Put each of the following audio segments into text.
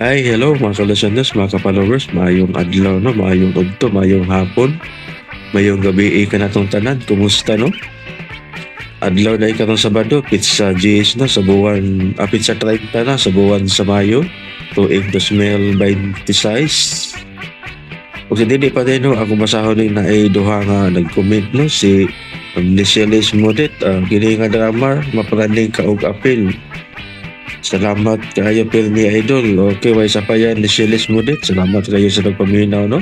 Hi, hello mga kalasandas, mga kapalowers, maayong adlaw no, maayong udto, maayong hapon, maayong gabi ka natong tanan. Kumusta no? Adlaw na ikatong Sabado, pizza GS na sa buwan, pizza 30 na sa buwan sa Mayo, tuig 2026. Kung sa dili pa din no, ako masahon ni na ay duha nga nag-comment no, si Nicelis Modet, kini nga drama, mapraning ka og apil. Salamat kayo Pilmi Idol. Okay, way sa pa yan ni Silis Mudit. Salamat kayo sa nagpaminaw, no?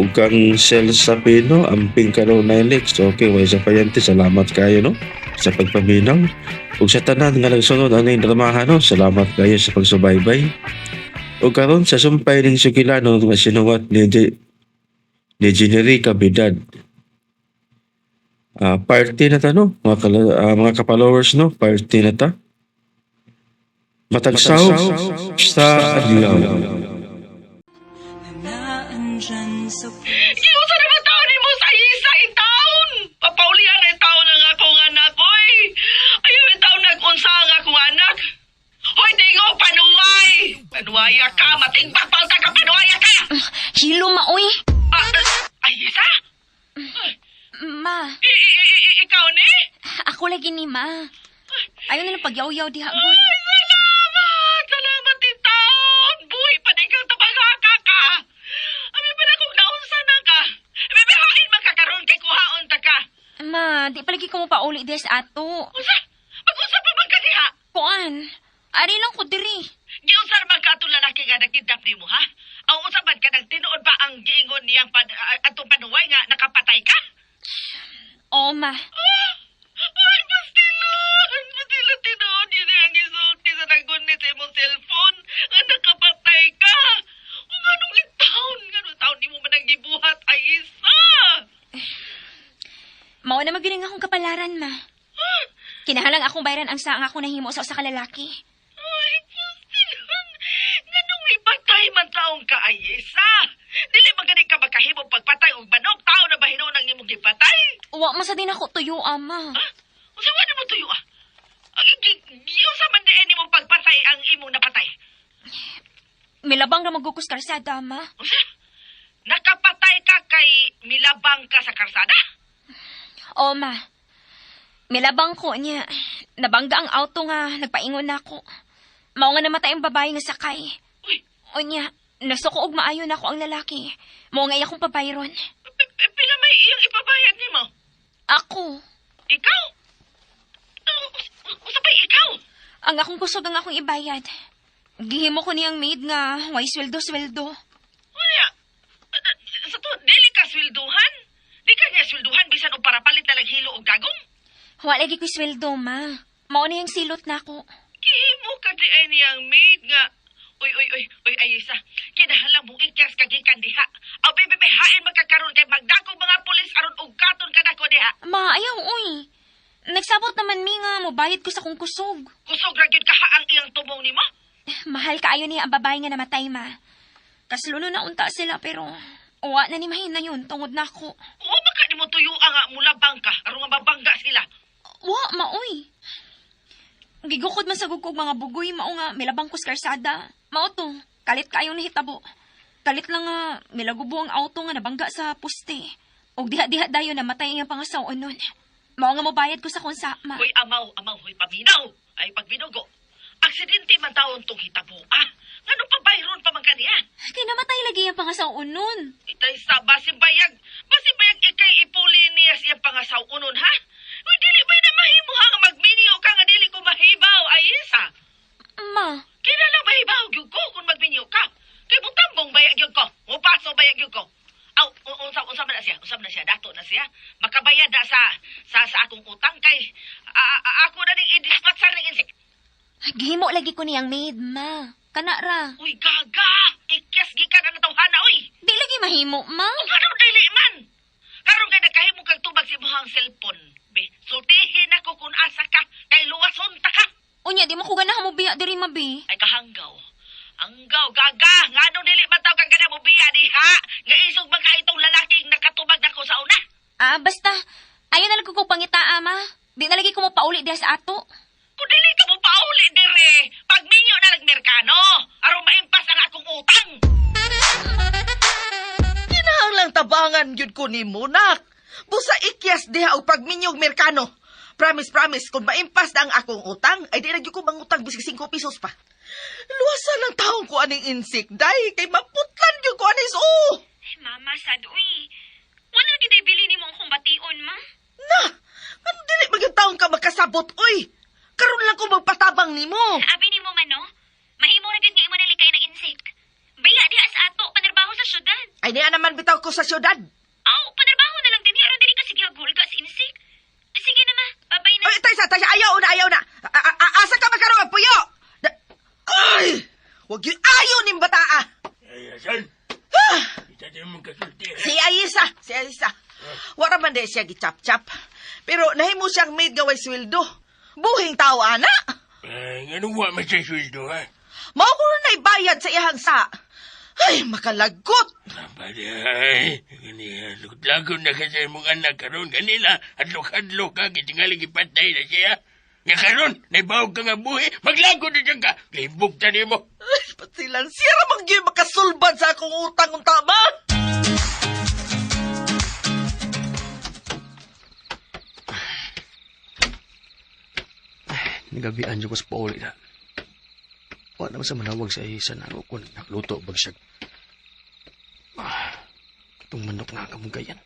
Ug kang Sel Sapino, amping karo na Alex. Okay, way sa pa yan ti. Salamat kayo, no? Sa pagpaminaw. Ug sa tanan nga nagsunod ang dramahan, no? Salamat kayo sa pagsubaybay. Ug karon sa sumpay ning Sukilano nga sinuwat ni Jenery Kabidad. Party na ta, no? Mga kapalowers, no? Party na ta. Matagsaw sa adlaw. Iusa naman taon ni mo sa isa taon. Papaulian ang taon ng akong anak, oy. Ayaw ang taon nag-unsa ang akong anak. Hoy, tingo, panuway. Panuwaya ka, matingbak palta ka, panuwaya ka. Hilo, maoy. Ay, isa? Ma, Ikaw ni? ako lagi ni Ma. Ayaw na lang pagyaw-yaw di hagod. Ay, salamat. Salamat din taon. Buhay pa din kang tabagaka ka. Ami pa na kung naunsa na ka. Bibihain magkakaroon kay kuhaon ta ka. Ma, di palagi ko mo pauli des ato. Usa? Mag-usa pa man ka diha? Kuan, ari lang ko diri. Giusar man ka atong lalaki nga nagkidnap nimo, ha? Ang usaban ka nagtinuod ba ang giingon niyang atong panuway nga nakapatay ka? O, Ma. Ay, bastilan! Bastilan tinuod yun ang isulti sa nagunit sa imong cellphone nga nakapatay ka! Kung anong taon di mo man ang gibuhat ay isa! Mao na magiling akong kapalaran, Ma. Kinahanglan akong bayaran ang saang ako nahimo sa usa ka lalaki. Ay, bastilan! Nganong ipatay man taong ka ay isa! Dili ba gani ka makahimong pagpatay og manok? Tao na ba hinuon ang imong gipatay? Wa man sa din ako tuyo, Ama. Usa man mo tuyo ah? Giusa man di ni mo pagpatay ang imong napatay? Milabang na magugos karsada, Ma. Usa? Nakapatay ka kay milabang ka sa karsada? O, Ma. Milabang ko niya. Nabangga ang auto nga nagpaingon nako. Mao nga namatay ang babae nga sakay. Uy, O niya, nasuko og maayo na ako ang lalaki. Mao nga akong pabayron. pila may iyang ipabayad nimo? Ako. Ikaw? Usa pa ikaw? Ang akong kusog ang akong ibayad. Gihimo ko niyang maid nga way sweldo-sweldo. Unya, sa to, dili ka swelduhan? Di ka niya swelduhan bisan og para palit na laghilo og gagong? Wa lagi ko sweldo, Ma. Mao na yung silot nako. Gihimo ka di ay niyang maid nga. Uy, Ayisa. Kinahanglan mo ikyas kagikan diha. Aw, bibihain magkakaroon kay magdakong mga pulis aron og katon ka nako diha. Ma, ayaw, uy. Nagsabot naman mi nga mobayad ko sa kong kusog. Kusog ra gyud kaha ang iyang tumong nimo? Mahal kaayo niya ang babae nga namatay, Ma. Kasluno na unta sila pero uwa na ni mahin na yun tungod nako. Wa ba ka nimo tuyo nga mulabang ka aron nga mabangga sila? Wa, ma, uy. Gigukod man sa gugkog mga bugoy, mao nga milabang ko sa karsada. Mao to, kalit kayong nahitabo. Kalit lang nga milagubo ang auto nga nabangga sa puste. Og diha-diha dayon namatay iyang pangasaon nun. Mao nga mobayad ko sa konsa, Ma. Hoy, amaw, hoy, paminaw. Ay, pagbinugo. Aksidente man taon tong hitabo, ah? Ngano pa bayron pa man kaniya? Kay namatay lagi ang pangasaon nun. Itay sa basimbayag ikay ipuli niya siya pangasaw unon, ha? Uy, dili ba na mahimo ha nga magminyo ka nga dili ko mahibaw, Ayisa? Ma, Kinala mahibaw gyud ko kung magminyo ka. Kay butambong bayag gyud ko. Mupaso bayag gyud ko. Aw, unsa man na siya? Unsa man na siya? Dato na siya? Makabayad na sa akong utang kay ako na ning i-dispatch sa ning insik. gihimo lagi ko niyang maid, Ma. Kana ra. Uy, gaga! Ikyas gikan ang natawhana, uy! Di lagi mahimo, Ma. Karon dili man! Karon kay nagkahimo kag tubag si imong cellphone. Be, sultihin ako kung asa ka, kay luwason ta ka. Unya, di mo ko ganahan mo biya diri, mabi. Ay kahanggaw. Anggaw, gaga! Nganong dili man taw kang kana mo biya diha? Nga isog mga itong lalaking nakatubag nako sa una? Basta, ayaw na lang ko pangita, Ma. Di na lagi ko mo pauli diha sa ato. Kung dili ka mo pauli dire, pagminyo na nagmerkano, aron maimpas ang Buangan yun ko ni Munak. Busa ikyas diha o pagminyog Merkano. Promise, kung maimpas na ang akong utang, ay di na gyud ko mangutang bisig 5 pesos pa. Luwasan ng taong ko aning insik, day. Kay maputlan yun ko anis, oh! Ay, mama, sad, uy. Wala di day bili ni mo akong bation, ma. Na! Ano dili magyang taong ka magkasabot, oy? Karon lang ko magpatabang ni mo. Abi ni mo man, no? Mahimo na gid nga imo nalikay na insik. Baya diha sa ato, panarbaho sa syudad. Ay, niya naman bitaw ko sa syudad. Aw, panarbaho na lang din aron dili ka sige hagulga sa insik. Sige na, ma. Babay na. Ay, Taysa, ayaw na. Asa ka magkaroon, puyo? Ay! Huwag yun ayaw ni bataa. Ayasan. Ah! Kita din mong kasulti. Si Ayisa. Wala man din siya gichap-chap. Pero nahimo siyang maid gaway sweldo. Buhing tao, ana. Ay, anong wa man siya sweldo, ha? Mao ko na ibayad sa iyang sa. Ay, makalagot. Ay, ganyan. Lagot na kasi mong anak karon. Ganila, hadlok-hadlok ka. Kitingali ipatay na siya. Nga karon, naibawag ka nga buhi. Maglagot na dyan ka. Libog ta mo. Ay, patilan. Siya ramang yun makasulbad sa akong utang ng tama. Nagabian dyan ko sa pauli na. Wala naman sa manawag sa isa na ako kung nakluto bag siya. Itong manok nga kamugayan.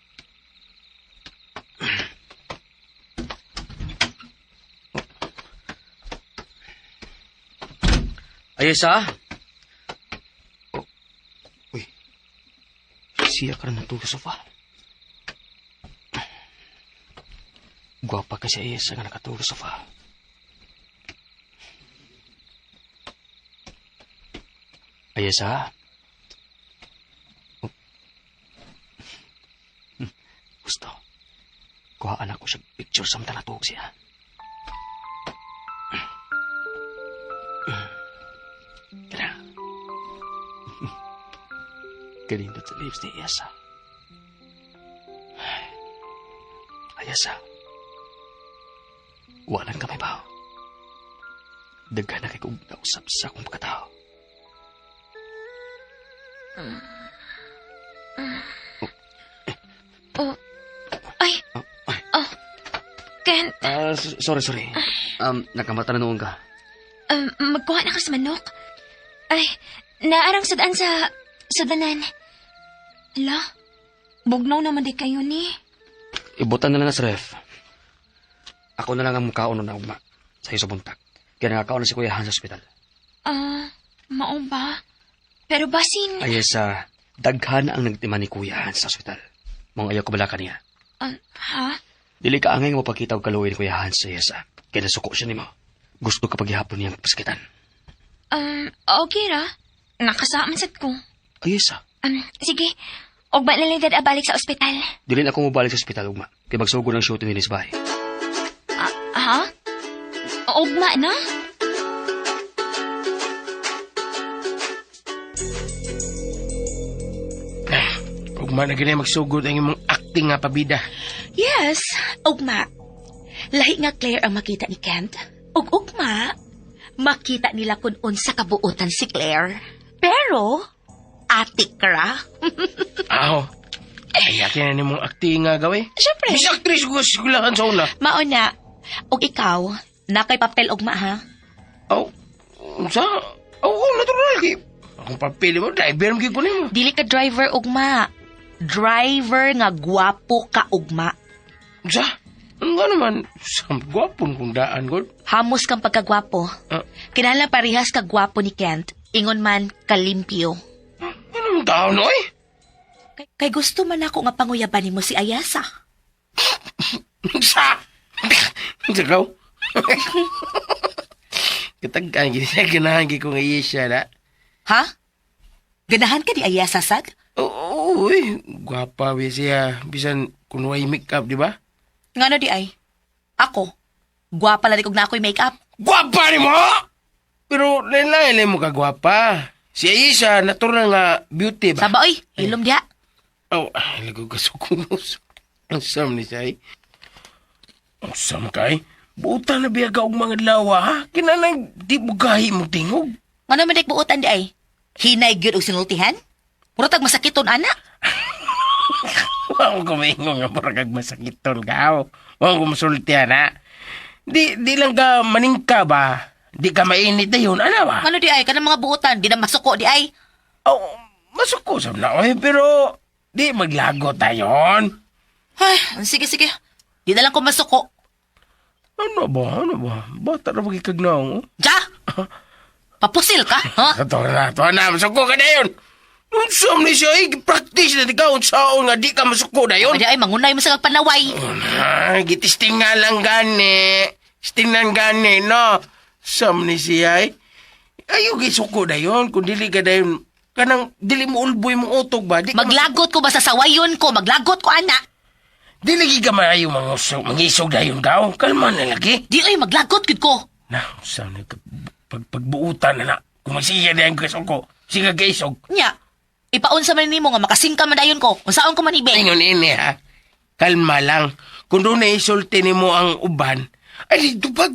Ayesa? Oh. Uy. Siya ka na natulog sa sofa. Gwapa kasi Ayesa nga nakatulog sa sofa. Ayesa? Oh. Gusto. Kuhaan ako siya picture samtang natuog siya. Kaya. Kalindot sa lips ni Ayesa. Ayesa. Walang kamay ba? Daghan na kay kong nausap sa akong pagkatao. Ken, Sorry. Nakamata na noon ka. magkuha na ka sa manok. Ay, naarang sadaan sa danan. Hala, bugnaw naman di kayo ni. Ibutan na lang sa ref. Ako na lang ang mukhaon na ugma sa iyo sa buntag. Kaya nakakaon na si Kuya Han sa ospital. Mao ba? Pero basin... Ayesa, daghan ang nagtima ni Kuya Han sa ospital. Mga ayaw ko bala ka niya. Ha? Dili ka angay mo pagkita og kaluoy ni Kuya Han sa Ayesa. Kaya nasuko siya nimo. Gusto ka paghihapon niyang paskitan. Okay ra. Nakasaman sad ko. Ayesa, Sige. Og ba na lang dad balik sa ospital? dili na ako mobalik sa ospital ugma. Kaya magsugod ng shooting din sa bahay. Ha? Ugma na? Huwag man na ganyan magsugod ang imong acting nga pabida. Yes, ugma. Lahi nga Claire ang makita ni Kent. Ug ugma, makita nila kung unsa kabuutan si Claire. Pero, atik ra. Aho. Ay, akin na nimong acting nga gawin. Siyempre. Miss actress ko sigulahan sa una. Mauna, ug ikaw, nakay papel ugma ha? Aw, sa... natural ki. Akong papili mo, driver mo kikunin mo. Dili ka driver ugma. Driver nga gwapo ka ugma. Sa? Ano nga naman? Sa gwapon kung daan, God. Hamos kang pagkagwapo. Kinala parehas ka gwapo ni Kent. Ingon man kalimpyo. Anong tao, noy? Kay gusto man ako nga panguyaban mo si Ayasa. Sa? Sagaw? Katagkan, ganahan ko nga iya siya na. Ha? Ganahan ka ni Ayasa, Sag? Oo, gwapa we siya. Bisan kunway make-up, di ba? Ngano di ay? Ako? Gwapa lang kung na ako'y make-up. Gwapa ni mo! Pero lain-lain mo ka gwapa. Si Aisha, natural nga beauty ba? Saba, oy, hilom diha. Oh, ay, lago ka sukunos. Ang sam ni siya eh. Ang sam ka eh. Buta na biya ka og mga lawa ha? Kinanang di mo gahi mo tingog. Ngano man dik buotan di ay? Hinay gyud og sinultihan? Murag tag masakiton ana. Wow, kumingon nga parang masakit tol ka. Wow, kumusulti na. Di lang ka maningka ba? Di ka mainit na yun, ano ba? Ano di ay? Kanang mga buutan, di na masuko di ay. Oh, masuko sa na, oy, pero di maglago tayon. Ay, sige. Di na lang ko masuko. Ano ba? Bata na magkikagnaw. Ja! Papusil ka, ha? Ito na, masuko ka na yun. Unsam ni siya, practice na di ka, unsaon nga di ka masuko na yun. Di ay, mangunay mo sa panaway. Gitisting nga lang gani. Stingnan gani, no? Sam ni siya, ayaw gisuko na yun. Kung dili ka na yun, kanang dili mo ulboy mo utog ba? Di ka Maglagot ko ba sa sawayon ko? Maglagot ko, ana. Dili ka maayo mangisog na yun, gaw. Kalma na lagi. Di ay, maglagot gid ko. Na, saan pagbuutan na. Kung magsiya na yung kasuko, siya kaisog. Nya, ipaunsa man nimo nga makasingka man dayon ko. Unsaon ko man ibe? Ingon ini ha. Kalma lang. Kung doon na isulti ni mo ang uban, ay dito pag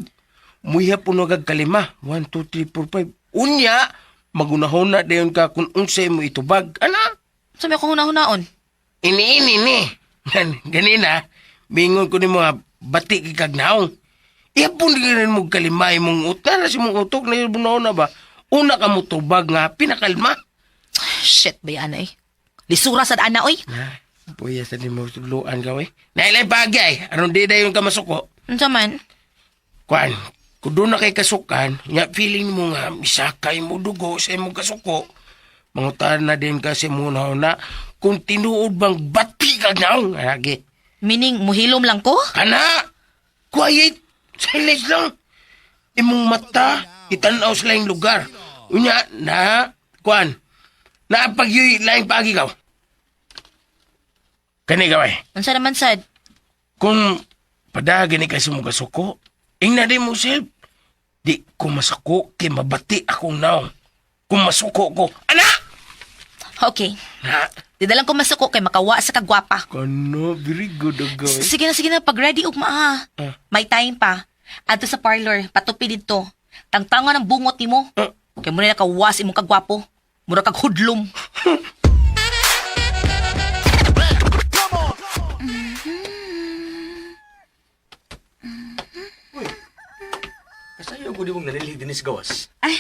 muya po nagagkalima. 1, 2, 3, 4, 5. Unya, magunahon na dayon ka kung unsay mo itubag. Ana? Sabi ako hunaon. Ini ni. Ganina, bingon ko ni mga batik ikagnaong. Iapon di rin mo kalimay mong utara si mong utok na yung na ba? Una ka mo tubag nga, pinakalma. Shit, ba yan eh? Lisura sa daan na, oy. Puya sa di mo tuluan ka, wey. Nailay bagay, anong di na yung kamasuko? Unsa man? Kwan, kung doon na kay kasukan, nga feeling mo nga, misakay mo dugo sa imong kasuko, mangutan na din kasi muna na, kung tinuod bang bati ka naong, lagi. Meaning, muhilom lang ko? Kana! Quiet! Silence lang! Imong mata, itanaw sa laing lugar. Unya, kwan, naapagyoy laing pagi ka. Kani gaway, Unsa naman sad? kung padagani ka sa mga suko, ingna din mo self. Di ko masuko, kay mabati akong naong. Kung masuko ko, ana! Okay. Na, Di dalang ko masuko kay makawa sa kagwapa. kano, very good ang gawin. Sige na, pag-ready ugma ha. May time pa. Adto sa parlor, patupi dito. Tangtangan ang bungot nimo. Kay mo na nakawas imong kagwapo. Mura kag hudlom. Kasayo ko di mong nalilig din sa gawas. Ay,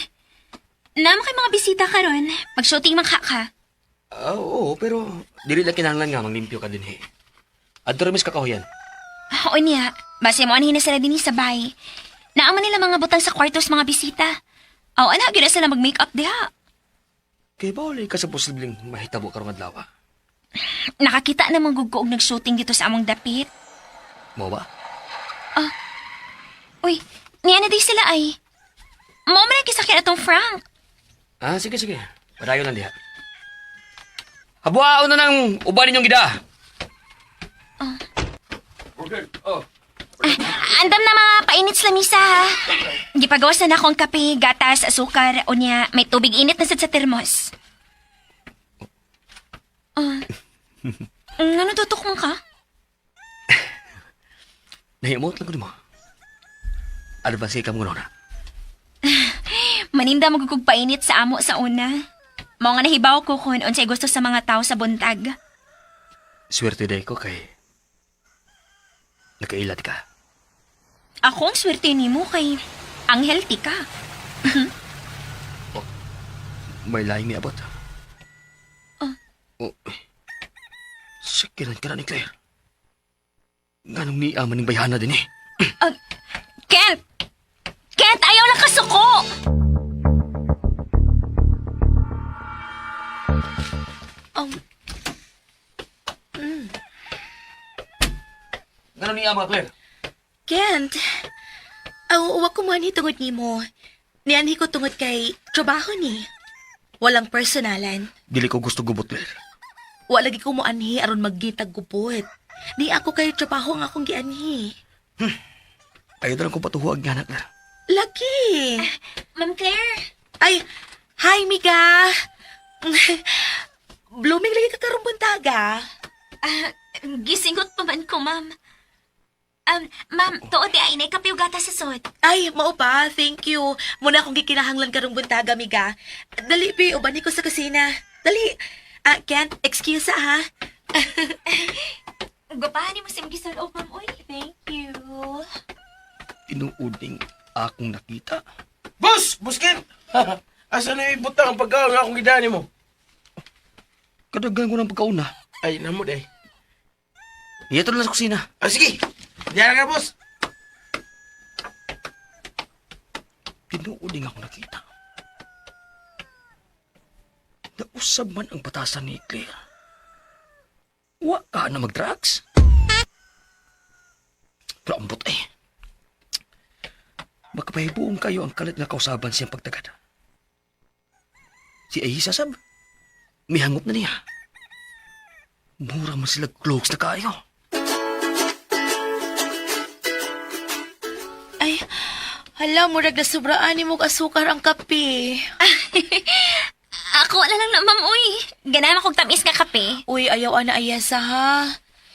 naman kay mga bisita karon. Pag-shooting man ka. Oo, pero dili lang kinahanglan nga manglimpyo ka din, he. Adto rin mis kakahuyan. O niya, base mo anihin na sila din sa bahay. Naaman nila mga butang sa kwartos mga bisita. O anak, yun na sila mag-makeup diha. Kaya ba wala ka sa posibleng mahitabo karong adlaw? Nakakita namang gugko og nag-shooting dito sa among dapit. Mo ba? Uy, niya na di sila ay. Mo man kisakit atong Frank. Ah, sige. Padayon lang diha. Habuaon na ng uban ninyong gida. Andam na mga painit sa lamisa ha. Gipagawas na akong kape, gatas, asukar, o niya, may tubig init na sad sa termos. Ano tutok mo ka? Nahimot lang ko mo. Ano ba siya ka muna na? Maninda magugug painit sa amo sa una. Mao nga nahibaw ko kung unsay gusto sa mga tao sa buntag. Swerte day ko kay nakailat ka. Ako ang swerte nimo kay ang healthy ka. May laing ni abot. Oh. Sakiran ka na ni Claire. Ganong ni amaning bayhana din eh. Kent! Kent, ayaw lang kasuko! Ganong ni ama, Claire? Kent, wag ko man hitungod nimo. Nianhi ko tungod kay trabaho ni. Walang personalan. Dili ko gusto gubot, Claire. Wa lagi ko mo anhi aron maggitag gupot. Di ako kay trabaho nga akong gianhi. Ayaw na lang kong patuhuag nga na, Claire. Lagi. Ma'am Claire? Ay, hi Mika. Blooming lagi ka karong buntaga. Gisingot pa man ko, ma'am. Ma'am, tuod di ay kape ug gatas sa sod. Ay, mao pa. Thank you. Muna akong gikinahanglan karong buntaga, Mika. Dali, bi. Ubani ko sa kusina. Dali. Kent, excuse ha. Gapahan mo sa mga loob, ma'am, uy. Thank you. Tinuuding akong nakita. Boss! Buskin! Asa na ibutang ang pagkaon nga akong gidani mo? Kadagan ko ng pagkauna. Ay, namod ay. Iyato na sa kusina. Sige! Diyan ka, boss! Tinuuding ako nakita. Nausab man ang batasan ni Claire. Wa ka na mag-drugs? Pero ambot ay. Makapahibuong kayo ang kalit nga kausaban siyang pagtagad. Si Aisa sab, mihangot na niya. Mura man sila cloaks na kayo. Ay, hala, murag na sobraan ni mong asukar ang kape. Ako na lang na, ma'am, uy. Ganaan akong tamis nga kape. Uy, ayaw ana ayasa ha.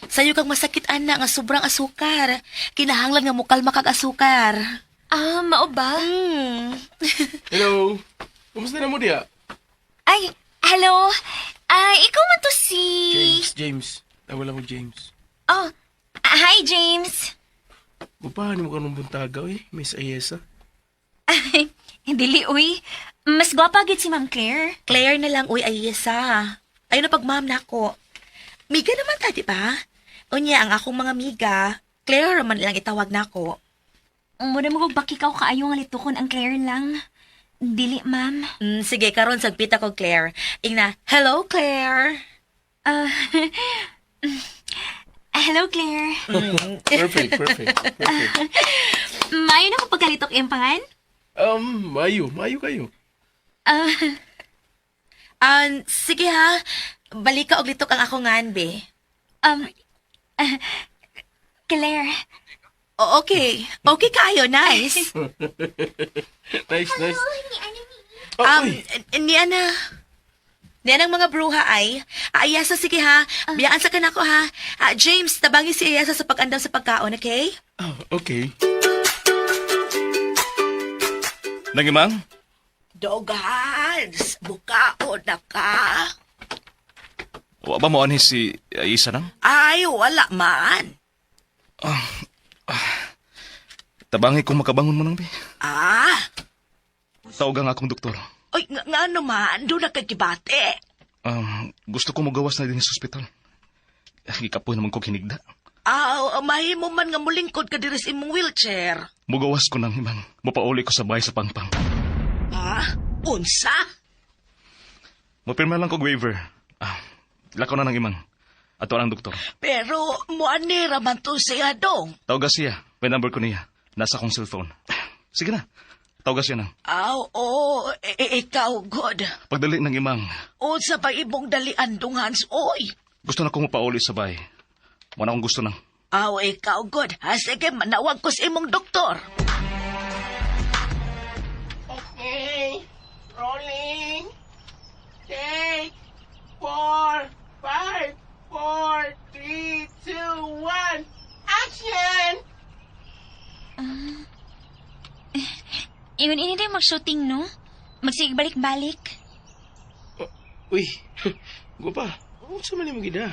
Sayo kang masakit ana nga sobrang asukar. Kinahanglan nga mukalma kag asukar. Ah, mao ba? Hello! Kumusta na mo diya? Ay, hello. Ikaw man to si... James. Tawala ko James. Oh, hi, James. Gupahan mo ka nung buntagaw eh, Miss Ayesa. Ay, dili, uy. Mas gwapa gid si Ma'am Claire. Claire na lang, uy, ayasa. Ayaw na pag-ma'am na ako. Miga naman ta, di ba? Unya, ang akong mga miga, Claire naman lang itawag na ako. Muna mo baki ka kaayo nga litukon ang Claire lang. Dili, ma'am. Sige, karon sagpita ko, Claire. Ingna, hello, Claire. Hello, Claire. Perfect. Mayo na ko pagkalitok yung pangan? Mayo kayo. Sige ha. Balik ka og litok ang ako nganbe. Claire. Okay. Okay kayo, nice. Nice. Niyan ang mga bruha ay, ayasa sige ha. Biyaan sa kanako ha. James, tabangi si ayasa sa pag-andam sa pagkaon, okay? Okay. Nangimang? Dogans, bukaon na ka. Wa ba mo ani si Aisa nang? Ay, wala man. Tabangi kung makabangon mo nang, be. Tawagan nga akong doktor. Ay, nga naman, doon na kagibate. Gusto ko magawas na din sa ospital. Ikapoy naman ko kinigda. Mahimo man nga mulingkod ka diri sa imong wheelchair. Mugawas ko nang imang. Mupauli ko sa bahay sa pangpang. Unsa? Mapirma lang ko waiver. Lakaw na ng imang. Ato ang doktor. Pero, muani raman to siya dong. Tawagas siya. May number ko niya. Nasa akong cellphone. Sige na. Tawagas siya nang. Ikaw, God. Pagdali ng imang. Unsa pa ibong dalian dong, Hans, oy. Gusto na kong mapauli sa bahay. Wala akong gusto nang. Ikaw, God. Sige, manawag ko sa imong doktor. Okay. Rolling. Take 4, 5, 4, 3, 2, 1. Action! Ingon ini din mag-shooting, no? Magsige balik-balik. Uy, gupa. Unsa man mo gida?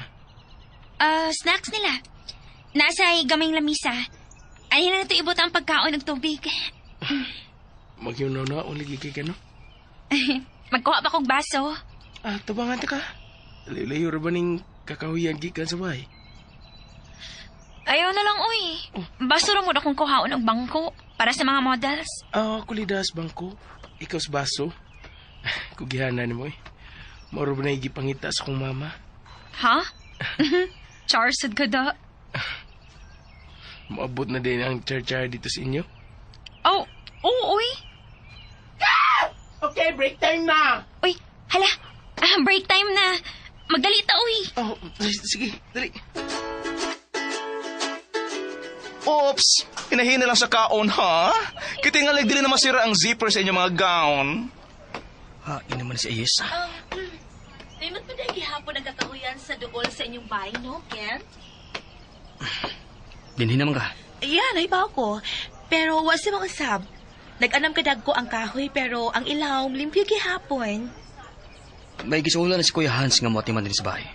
Snacks nila. Nasa gamay lamisa. Ano na ito ibot ang pagkaon ng tubig. Magyunaw na ulit kay no? Magkuha pa kong baso. Tabangan ta ka. Layo ra ba ning kakahuyan gikan sa bahay? Ayaw na lang, uy. Baso ra mo na kong kuhaon ng bangko para sa mga models. Kulidas bangko. Ikaw sa baso. Kugihanan mo eh. Mauro ba na igipangita sa kong mama? Ha? Charsad ka da. Maabot na din ang char-char dito sa inyo? Oh, oo, uy. Okay, break time na! Uy, hala. Break time na. Magdali ta, uy. Sige, dali. Oops! Hinahina lang sa kaon, ha? Kitingalig dili na masira ang zipper sa inyong mga gown. Hain naman si Aisa. May mat pa dahil gihapon ang kakahuyan sa duol sa inyong bahay, no, Ken? Dinhin naman ka. Yan, ay ba ako. Pero wasi mga sab. Nag-anam kadag ko ang kahoy pero ang ilaw limpyo gihapon. May gisulan na si Kuya Hans nga motiman din sa bahay.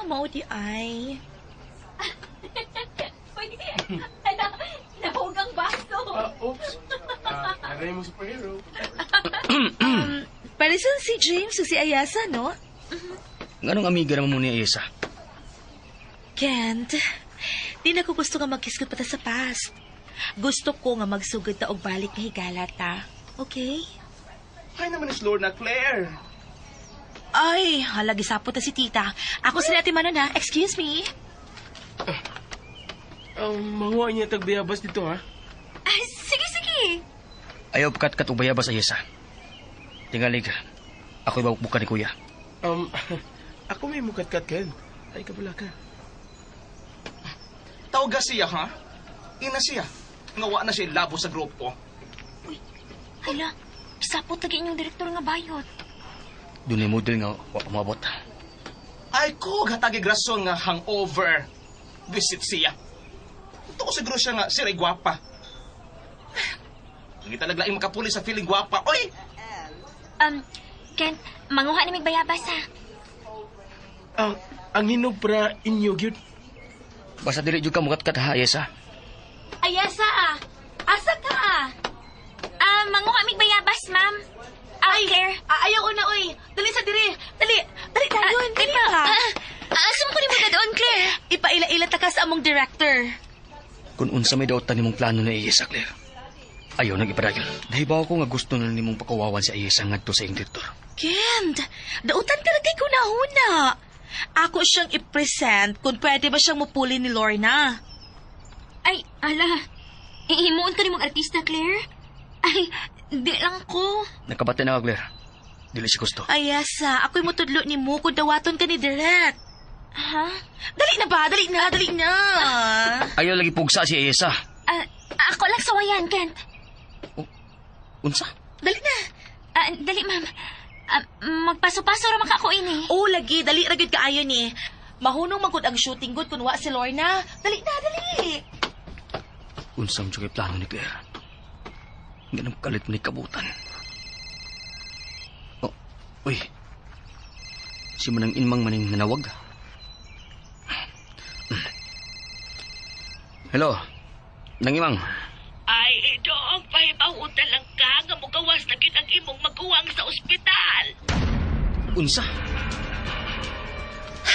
mao di ay. Uy, nahugang baso. Oops. Aray mo superhero. Parisan si James o si Ayasa, no? Nganong amiga naman mo ni Ayesa? Kent, di na ko gusto nga magkisgot pa ta sa past. Gusto ko nga magsugod ta og balik nga higala ta. Okay? Ay naman is Lord na Claire. Ay, halagi sapot ta si tita. Ako si Ate Manon ha. Excuse me. Manguha niya tagbiyabas dito, ha? Ay, sige. Ayaw kat og bayabas Ayesa. Tingalig. Ako'y bawak-buka ni kuya. Ako may mukat-kat kan. Ay, kabula ka. Tawaga siya, ha? Ina siya. Ngawa na siya labo sa grupo. Hala, sapot lagi inyong direktor nga bayot. Doon ay model nga wa pamabot. Ay ko, gatagi grason nga hangover. Visit siya. Ito ko siguro siya nga, siya ay gwapa. Hindi talaga lang makapuli sa feeling gwapa. Oy! Kent, manguha ni magbayabas ha. Ang hinog para inyo, gyud. Basta dili jud ka mukat-kat ha Ayesa. Ayasa asa ka manguha mi bayabas, ma'am. Ay, Claire. Ayaw na, oy. Dali sa diri. Dali dayon. Dali ka. Asam ko ni mo doon, Claire. Ipaila-ila ta ka sa among director. Kung unsa may dautan nimong plano na Ayesa, Claire. Ayaw nang ipadayon. Nahibaw ko nga gusto na nimong pakawawan si Ayesa ngadto sa iyong direktor. Kent, dautan ka kay kunahuna. Ako siyang i-present kung pwede ba siyang mupuli ni Lorna. Ay, ala. Ihimuon ka ni mong artista, Claire. Ay, di lang ko. Nakabati na ka, Claire. Dili siya gusto. Ayasa, ako'y mutudlo ni mo kung dawaton ka ni Direk. Ha? Dali na ba? Dali na. Ayaw lagi pugsa si Ayesa. Ako lang sawayan, Kent. Unsa? Dali na. Dali, ma'am. Magpaso-paso raman ka ako ini. Oh, lagi. Dali ragid ka ayon ni. Mahunong magud ang shooting good kung wa si Lorna. Dali na, dali. Unsam jud kay plano ni Claire. Ganang kalit mo ni kabutan. Oh, uy. Si manang inmang maning nanawag. Hello, nangimang. Ay, ito ang pahibahutan lang ka nga mugawas na gyud ang imong maguwang sa ospital. Unsa?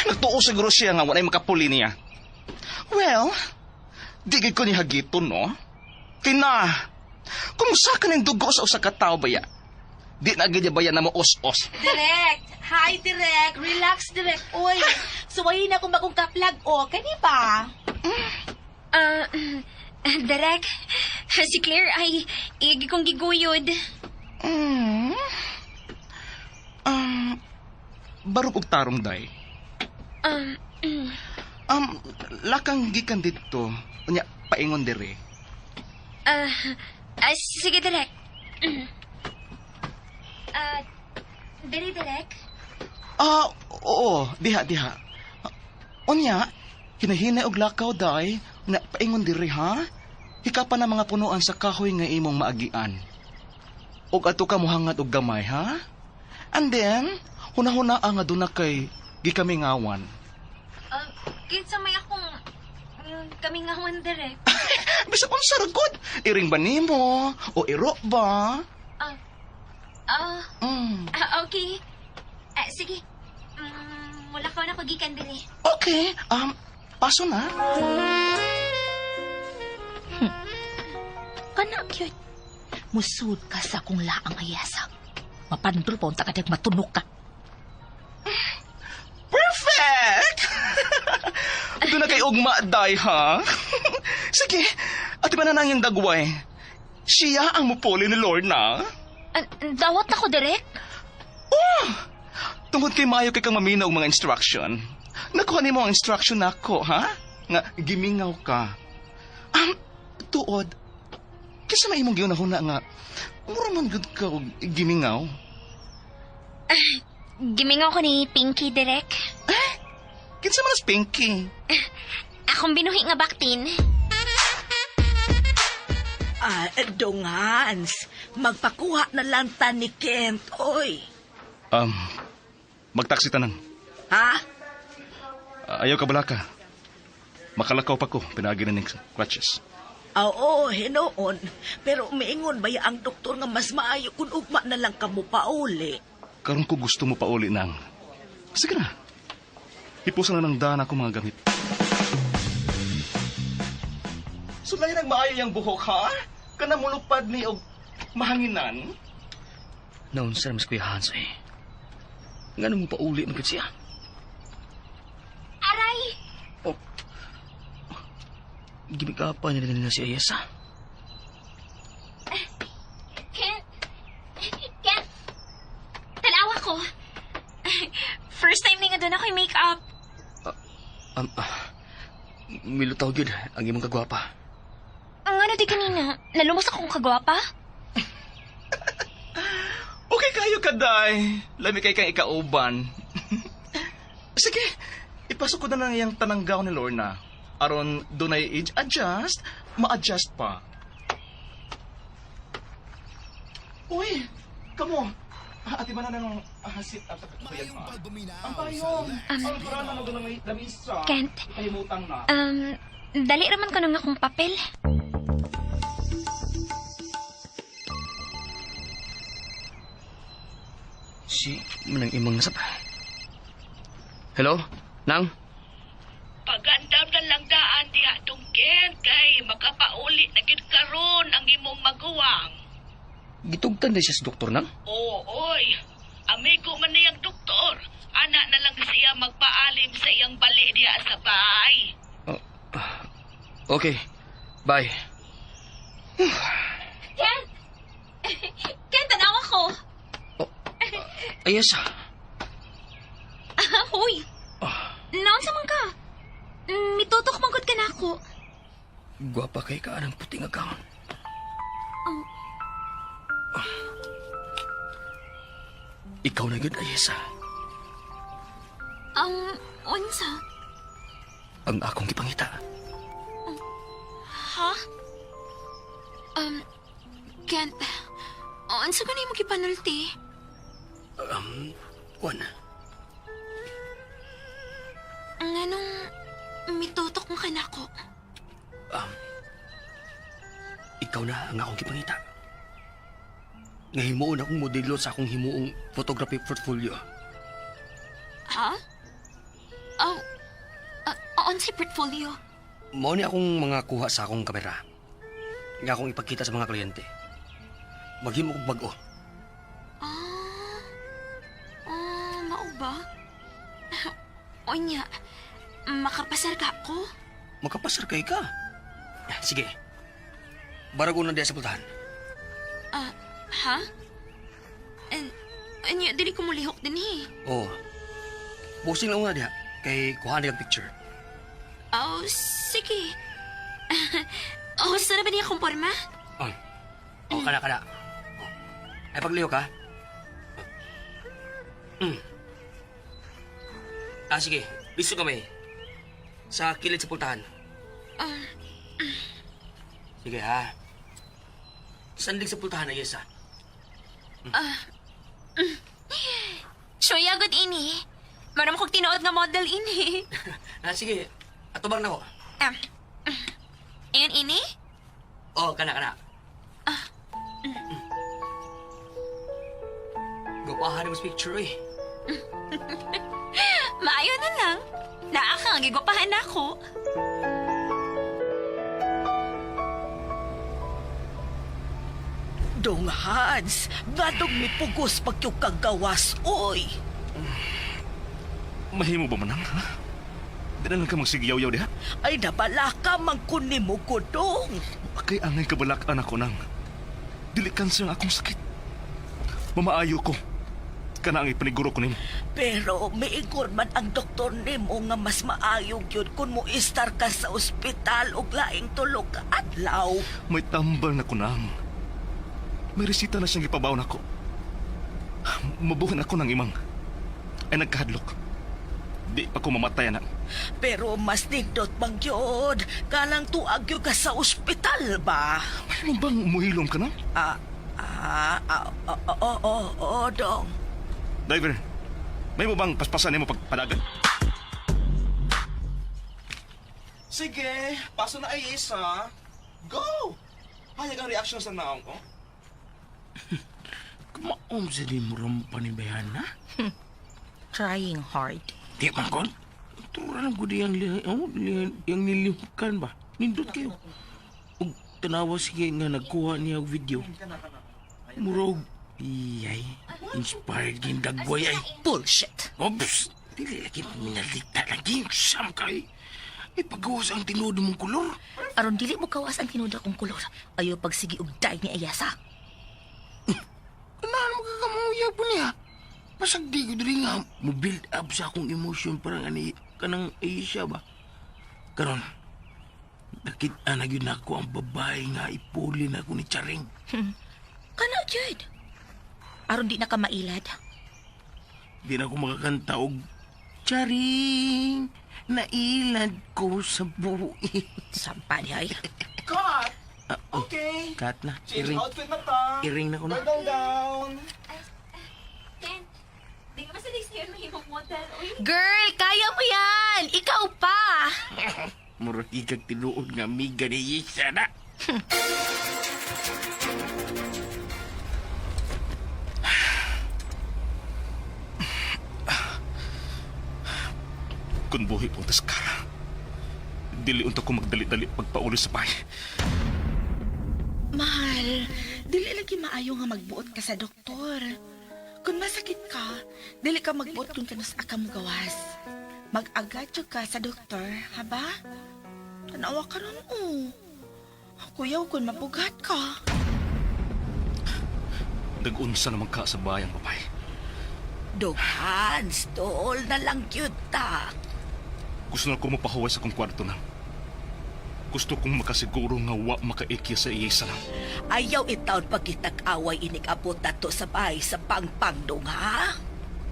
Nagtuo siguro siya nga walay makapuli niya. Well, di gid ko ni hagiton, no? Kina, kumusta ka ng dugo sa usa ka tawo baya? Di na gid baya na mo os-os. Direct. Hi, Direct. Relax, Direct. Uy, suwayin na kung bagong kaplag. O, kani ba? Derek, si Claire ay igi kong giguyod. Barog og tarong day. Lakang gikan dito. Unya paingon dire. Sige, Derek. Derek? Oo, diha. Unya, hinahinay og lakaw day, na paingon diri ha. Hikapan na mga punuan sa kahoy nga imong maagian. Og ato ka mohangad og gamay ha. And then, hunahuna nga duna kay gikamingawan. Kinsa may akong kaming ngawan, Derek. Bisa kung saragod, iring ba nimo? O iro ba? Okay. Sige. Wala ka na pagikan dili. Okay, paso na. Kana, cute. Musud ka sa kung laang Ayasa. Mapandol pa unta kadag matunok ka. Perfect! Doon na kay ugma, day, ha? Sige, ati ba na nang yung dagway? Siya ang mupuli ni Lorna. Dawat ako, Derek. Oh! Tungkol kay Mayo kay kang maminaw mga instruction. Nakuha ni mo ang instruction nako, ha? Nga, gimingaw ka. Tuod, kisa may imong giunahuna nga, mura man good ka og gimingaw. Gimingaw ko ni Pinky, Derek. Kinsa man as Pinky? Akong binuhi nga baktin. Dongans, magpakuha na lang ta ni Kent, oy. Magtaksi tanan. Ha? Ayaw ka balaka. Makalakaw pa ko, pinagi na ng crutches. Oo, hinoon. Pero umiingon ba ang doktor nga mas maayo kung ugma na lang kamo pauli? Karon ko gusto mo pa uli nang. Sige na. Ipusan na ng daan ako mga gamit. Sulay nang maayo yung buhok, ha? Kana mulupad ni og mahanginan? Naon sa mas Kuya Hans eh. Nga mo pa uli magkat siya. Aray! Oh. Gimikapan niya na si Ayesa. Kent! Kent! Tanawa ko. First time na nga doon ako yung make-up. Milutaw yun ang imong kagwapa. Ang ano di kanina, nalumos akong kagwapa? Okay kayo kaday. Lami kay kang ikauban. Sige, ipasok ko na lang yung tananggaw ni Lorna. Aron dunay age adjust, ma-adjust pa. Uy, kamo. Ati ba na nang hasit at kapayag pa? Ang payong. Ang parang na doon ng lamisa. Kent. Kayimutang na. Dali raman ko nung akong papel. Si manang imong nasap. Hello? Nang? Pagandam na lang daan diha tungkin kay makapauli na gid karon ang imong maguwang. Gitugtan na siya sa doktor nang? Oo, oy. Amigo man niyang doktor. Ana na lang siya magpaalim sa iyang bali diha sa bahay. Okay. Bye. Kent! Kent, tanawa ko! Ayesa. Hoy! Naon sa man ka? Mitutok magod ka na ako. Gwapa kay ka ng puting agawon. Ikaw na yun, Ayesa. Unsa? Ang akong gipangita. Ha? Kent, unsa ganay mo gipanulti? Juan. Nganong mitutok mo ka na ako? Ikaw na ang akong gipangita. Nga himuon akong modelo sa akong himuong photography portfolio. Ha? Unsay portfolio? Mao ni akong mga kuha sa akong kamera. Nga akong ipakita sa mga kliyente. Maghimo kong bag-o. Mao ba? Onya, makapasar ka ako? Makapasar kay ka. Sige. Barago na diya sa pultahan. Ha? Anya, dili ko mulihok din Oo. Posting lang una diya. Kay kuhaan kang picture. Oh, sige. Gusto na ba niya akong porma? Kana. Ay pagliho ka. Sige. Listo kami. Sa kilid sa pultahan. Sige ha. Sandig sa pultahan na yes ha. Shoya, good ini. Maram kong tinuod nga model ini. Sige. Atubang na ko. Ayun ini? Kana. Gupahan mo sa picture eh. Maayo na lang. Naakang gigupahan na ako. Dong Hans, badong mi pugos pagkyong kagawas, oy. Mahimo ba manang, ha? Di na lang ka magsigiyaw-yaw diha. Ay nabalaka man kunin mo ko, dong. Kay angay kabalakan ako nang. Dili kanser ang akong sakit. Mamaayo ko. Kana ang ipaniguro ko nimo. Pero miingon man ang doktor nimo nga mas maayog yun kung mo istar ka sa ospital og laing tulog ka adlaw. May tambal na ko nang. May resita na siyang ipabaw na ko. Mabuhin ako ng imang. Ay nagkahadlok. Di pa ko mamatay na. Pero mas nindot bang yun? Kanang tuag yun ka sa ospital ba? Mayroon bang umuhilom ka na? Oo, dong. Driver, may mo bang paspasan mo pagpadagan? Sige, paso na ayis ha. Go! Hayag ang reaction sa naong ko. Kumaom sa di mo rampan ni Bayana. Trying hard. Di man kon. Tura lang ko di yung nilihukan ba? Nindot kayo. Ug tanawa sige nga nagkuha niya og video. Murog. Iyay. Inspired yung dagboy ay. Bullshit. Ops. Dili lagi minalita lagi. Sam kay. Ay paggawas ang tinuod mong kulor. Aron dili mo kawas ang tinuod akong kulor. Ayaw pagsigi og day ni Ayasa. Ano mo kakamuya po niya? Pasag di ko dili nga mo build up sa akong emotion parang ani kanang Aisha ba? Karon. Nakita na yun ako ang babae nga ipuli na ako ni Charing. Kana, Jed. Aron di na ka mailad. Di na ako makakanta og Charing, nailad ko sa buhi. Sampa niya ay. Cut! Okay. Kat na, Change iring. outfit na ta. Iring na ko na. Down. Ken, di ka masalis ngayon mahimong model. Uy, Girl, kaya mo yan! Ikaw pa! Murag ikag tinuod nga amiga ni Isa na. Kung buhi po tas kara. Dili unta ko magdali-dali pagpauli sa bahay. Mahal, dili lagi maayo nga magbuot ka sa doktor. Kung masakit ka, dili ka magbuot kung kanus aka mo gawas. Mag-agadyo ka sa doktor, haba? Tanawa ka ron, Kuyaw kung mabugat ka. Nag-unsa naman ka sa bayang babae. Dughan, stol na lang yun ta. Gusto na ko mapahuway sa kong kwarto na. Gusto kong makasiguro nga wa makaikya sa iyesa lang. Ayaw itaon pagkitag-away inig-abot na to sa bahay sa pangpangdong, ha?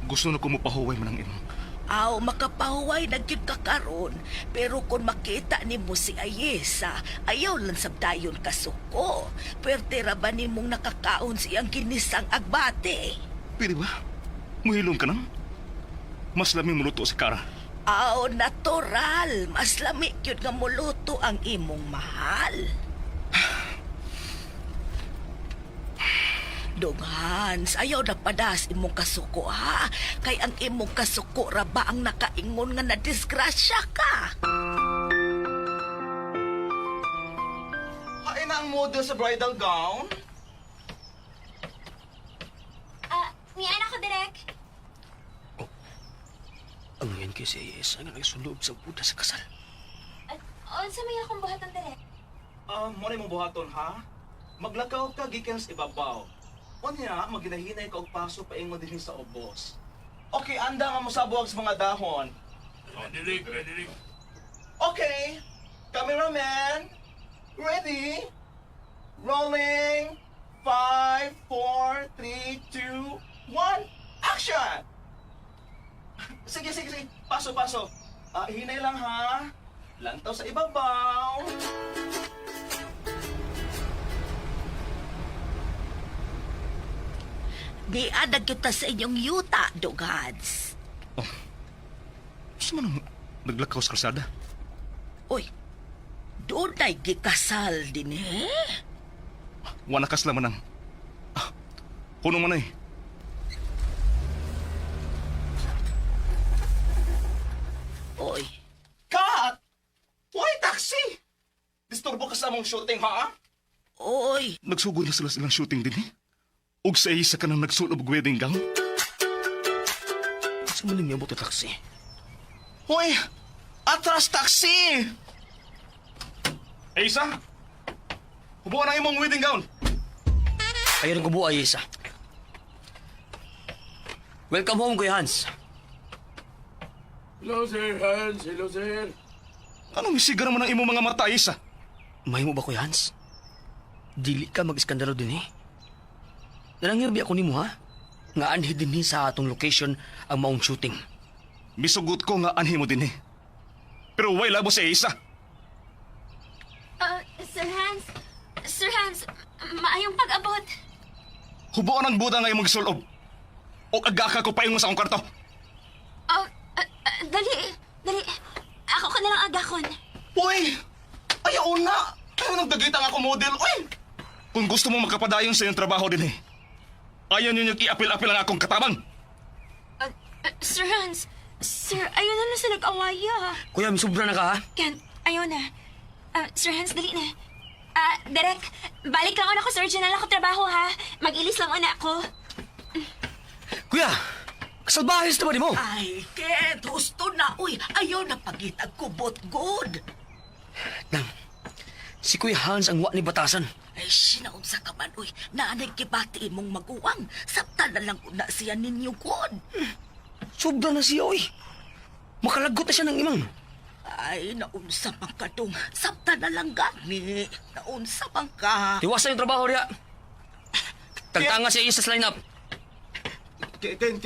Gusto na ko mapahuway man ang imong. Aw, makapahuway na gyud ka karon. Pero kung makita ni mo si Ayesa, ayaw lang sabdayon kasuko. Pwerte ra ba nimong nakakaon siyang ginisang agbate? Pwede ba? Muhilom ka nang? Mas laming muluto si Kara. Aw, natural. Mas lami gyud nga muluto ang imong mahal. Donghans, ayaw na padas imong kasuko, ha? Kay ang imong kasuko ra ba ang nakaingon nga nadisgrasya ka? Hain na ang model sa bridal gown. niyan ako, Direk. Ang yan kay si Ayesa nga nagsunod sa buda sa kasal. Sa may akong buhatan, Direk. Muna mong buhaton, ha? Maglakaw ka gikan sa ibabaw. O niya, maginahinay ka og paso paingon din sa ubos. Okay, anda nga mo sabuag sa mga dahon. Dirik. Okay, cameraman, ready? Rolling. 5, 4, 3, 2, 1, action! Sige. Paso. Hinay lang, ha? Lantaw sa ibabaw. Di adag kita sa inyong yuta, Dogads. Gusto mo nang naglakaw sa kalsada? Uy, doon ay gikasal din Wanakas laman ng... Kuno man ay. Uy, Kat! Why taxi? Disturbo ka sa among shooting, ha? uy, Nagsugod na sila silang shooting din, Ug sa isa ka nang nagsulob og wedding gown? Sa maning yabot na taksi. Hoy! Atras taxi! Isa? Hubuan na imong wedding gown. Ayaw ng kubo, Ayesa. Welcome home, Kuya Hans. Hello, Sir Hans. Hello, sir. Anong isigar mo ng imong mga mata, Isa? May mo ba, Kuya Hans? Dili ka mag-iskandalo din Nanangirbi ako nimo, ha? Nga anhi din sa atong location ang maong shooting. Misugot ko nga anhi mo din Pero way labo si Isa. Sir Hans, maayong pag-abot. Hubuan ang buda nga imong gisulob. O agaka ko pa yung sa akong kwarto. Dali. Ako ka na lang agakon. Uy! Ayaw na! Kaya nagdagita nga ako model, uy! Kung gusto mo magkapadayon sa iyong trabaho din eh, ayaw ninyo i-apil-apil ang akong katabang. Sir Hans, sir, ayaw na lang sa nag-awaya. Kuya, may sobra na ka ha? Kent, ayaw na. Sir Hans, dali na. Derek, balik lang ako, sir. Diyan na lang ako trabaho, ha? Mag-ilis lang una ako. Kuya, kasalbahis na ba di mo? Ay, Ken, husto na, uy. Ayaw na pagitag kubot good. Nang, si Kuya Hans ang wa ni batasan. Ay, sinaon sa kaman, uy. Naanay kibati mong maguwang. Sabta na lang na siya ninyo good. Sobra na siya, oy. Makalagot na siya ng imang. Ay, naunsa man ka dong. Sabta na lang gani. Naunsa man ka. Tiwasan yung trabaho niya. Tagtanga siya isa sa line-up. Ken.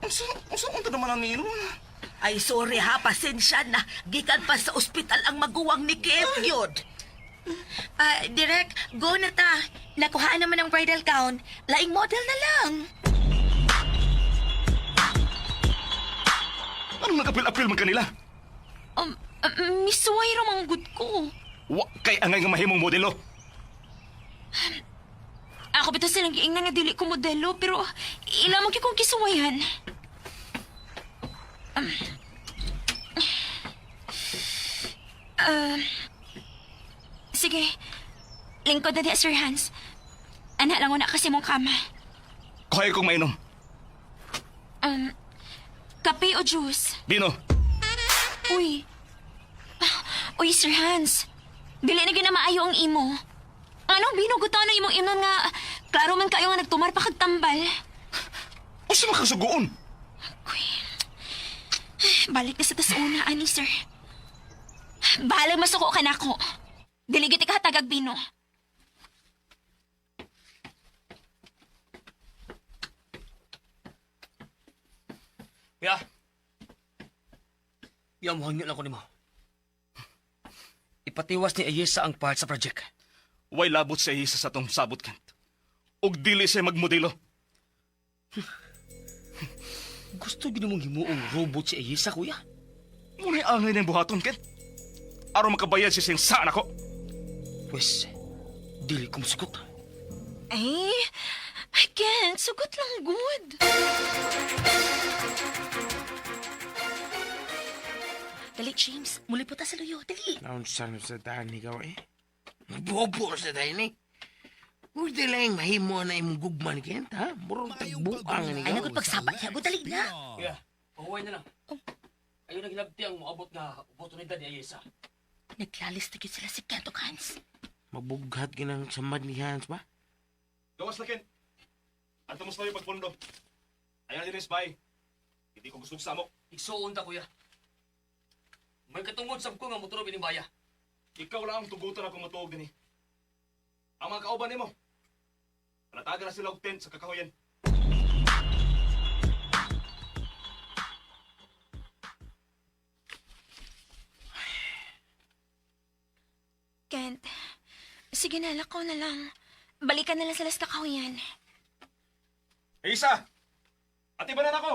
Saan ka naman ang nino? Ay, sorry ha, pasensya na. Gikan pa sa ospital ang maguwang ni Kev, yun. Direk, go na ta. Nakuhaan naman ang bridal gown. Laing model na lang. Anong nagapil-apil man kanila? Miss Wairo mang good ko. Wa kay angay nga mahimong modelo. Ako bitaw silang giingnan nga dili ko modelo, pero ilamang kong kisuwayan. Sige, lingkod na di, Sir Hans. Anak lang na kasi mong kama. Kuhay kong mainom. Kape o juice? Dino, Uy. Uy, Sir Hans. Dili na ginamaayo ang imo. Anong binugutan na imong imnon nga klaro man kayo nga nagtumar pa kag tambal. o sa makasugoon? Balik na sa tas una, ani, sir. Bahalag masuko ka na ko. Diligit ka tagag bino. Ya. Ya, muhangyo lang ko ni mo. Ipatiwas ni Ayesa ang part sa project. Way labot sa isa sa tong sabot kant. Og dili siya magmodelo. Gusto gino mong himuong robot si Ayesa, kuya? Ngunit angay na yung buhaton, Ken. Araw makabayad siya siyang saan ako. Pwes, dili ko masugot. Ay, I can't. Sugot lang good. Dali, James. Muli po ta sa luyo. Dali. Naunsan sa daan ikaw eh. Bobo sa daan eh. Huwag di lang mahimo na imong gugman Kent, ha? Murong tagbuang ni Ay, nagod pagsaba niya. Go, dali na. Kuya, pahuway na lang. Ayaw na ginabti ang maabot na oportunidad ni Ayesa. Naglalis na yun sila si Kento Hans. Mabughat ginang samad ni Hans ba? Gawas na, Ken. Anto mo sa yung pagpundo. Ayan din bay. Hindi ko gusto sa mo. Igsuon ta, kuya. May katungod sab ko nga motor binibaya. Ikaw lang ang tugutan akong matuog din eh. Ang mga kauban mo. Nataga na sila og tent sa kakahuyan. Kent, sige na, lakaw na lang. Balikan na lang sila sa kakahuyan. Isa! Ati ba na ako?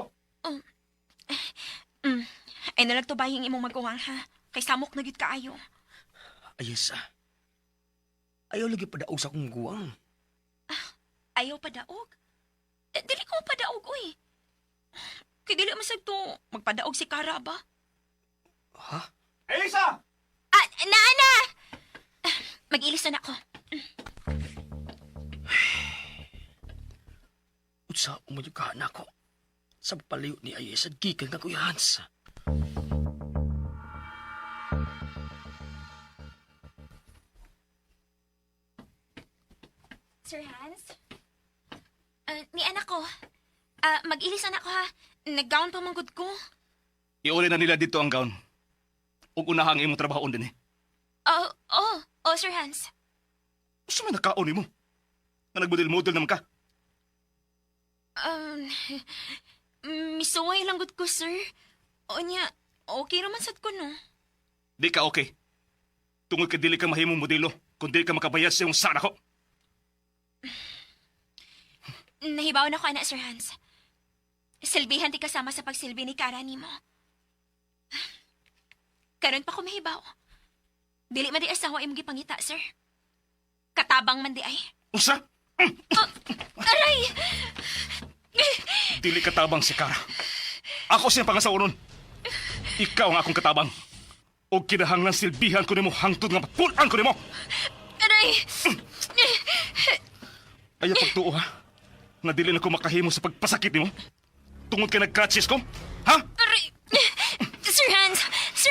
Ay nalagtubay yung imong mag-uwang, ha? Kay samok na gid kaayo. Ayesa. Ayaw lagi padaog sa akong guwang. Ayaw padaog? Dili ko padaog, uy. Kay dili masagto magpadaog si Kara ba? Ha? Isa! Naana! Mag-ilis na ako. Utsa umayugahan ako. Sa palayo ni Ayesa, gikan ka, Kuya Hans. Sir Hans? Ni anak ko. Mag-ilis anak ko, ha? Nag-gown pa manggod ko. Iuli na nila dito ang gown. Ug unahang imong trabaho din eh. Oh, Sir Hans. Gusto man nakaon mo? Na nagmodel-model naman ka. Misuway lang gud ko, sir. O niya, okay naman sad ko, no? Di ka okay. Tungod ka dili ka mahimong modelo, kung dili ka makabayad sa iyong sana ko. Nahibaw na ko, anak, Sir Hans. Silbihan ti kasama sa pagsilbi ni Kara ni mo. Karon pa ko mahibaw. Dili man di asawa imong gipangita, sir. Katabang man di ay. Usa? Aray! Dili katabang si Kara. Ako siyang pangasaunon. Ikaw ang akong katabang. O kinahanglan silbihan ko nimo hangtod nga papulan ko nimo. Aray! Ayaw pagtuo ha. Nga dili na ko makahimo sa pagpasakit nimo. Tungod kay nagkratsis ko. Ha? Aray! Sir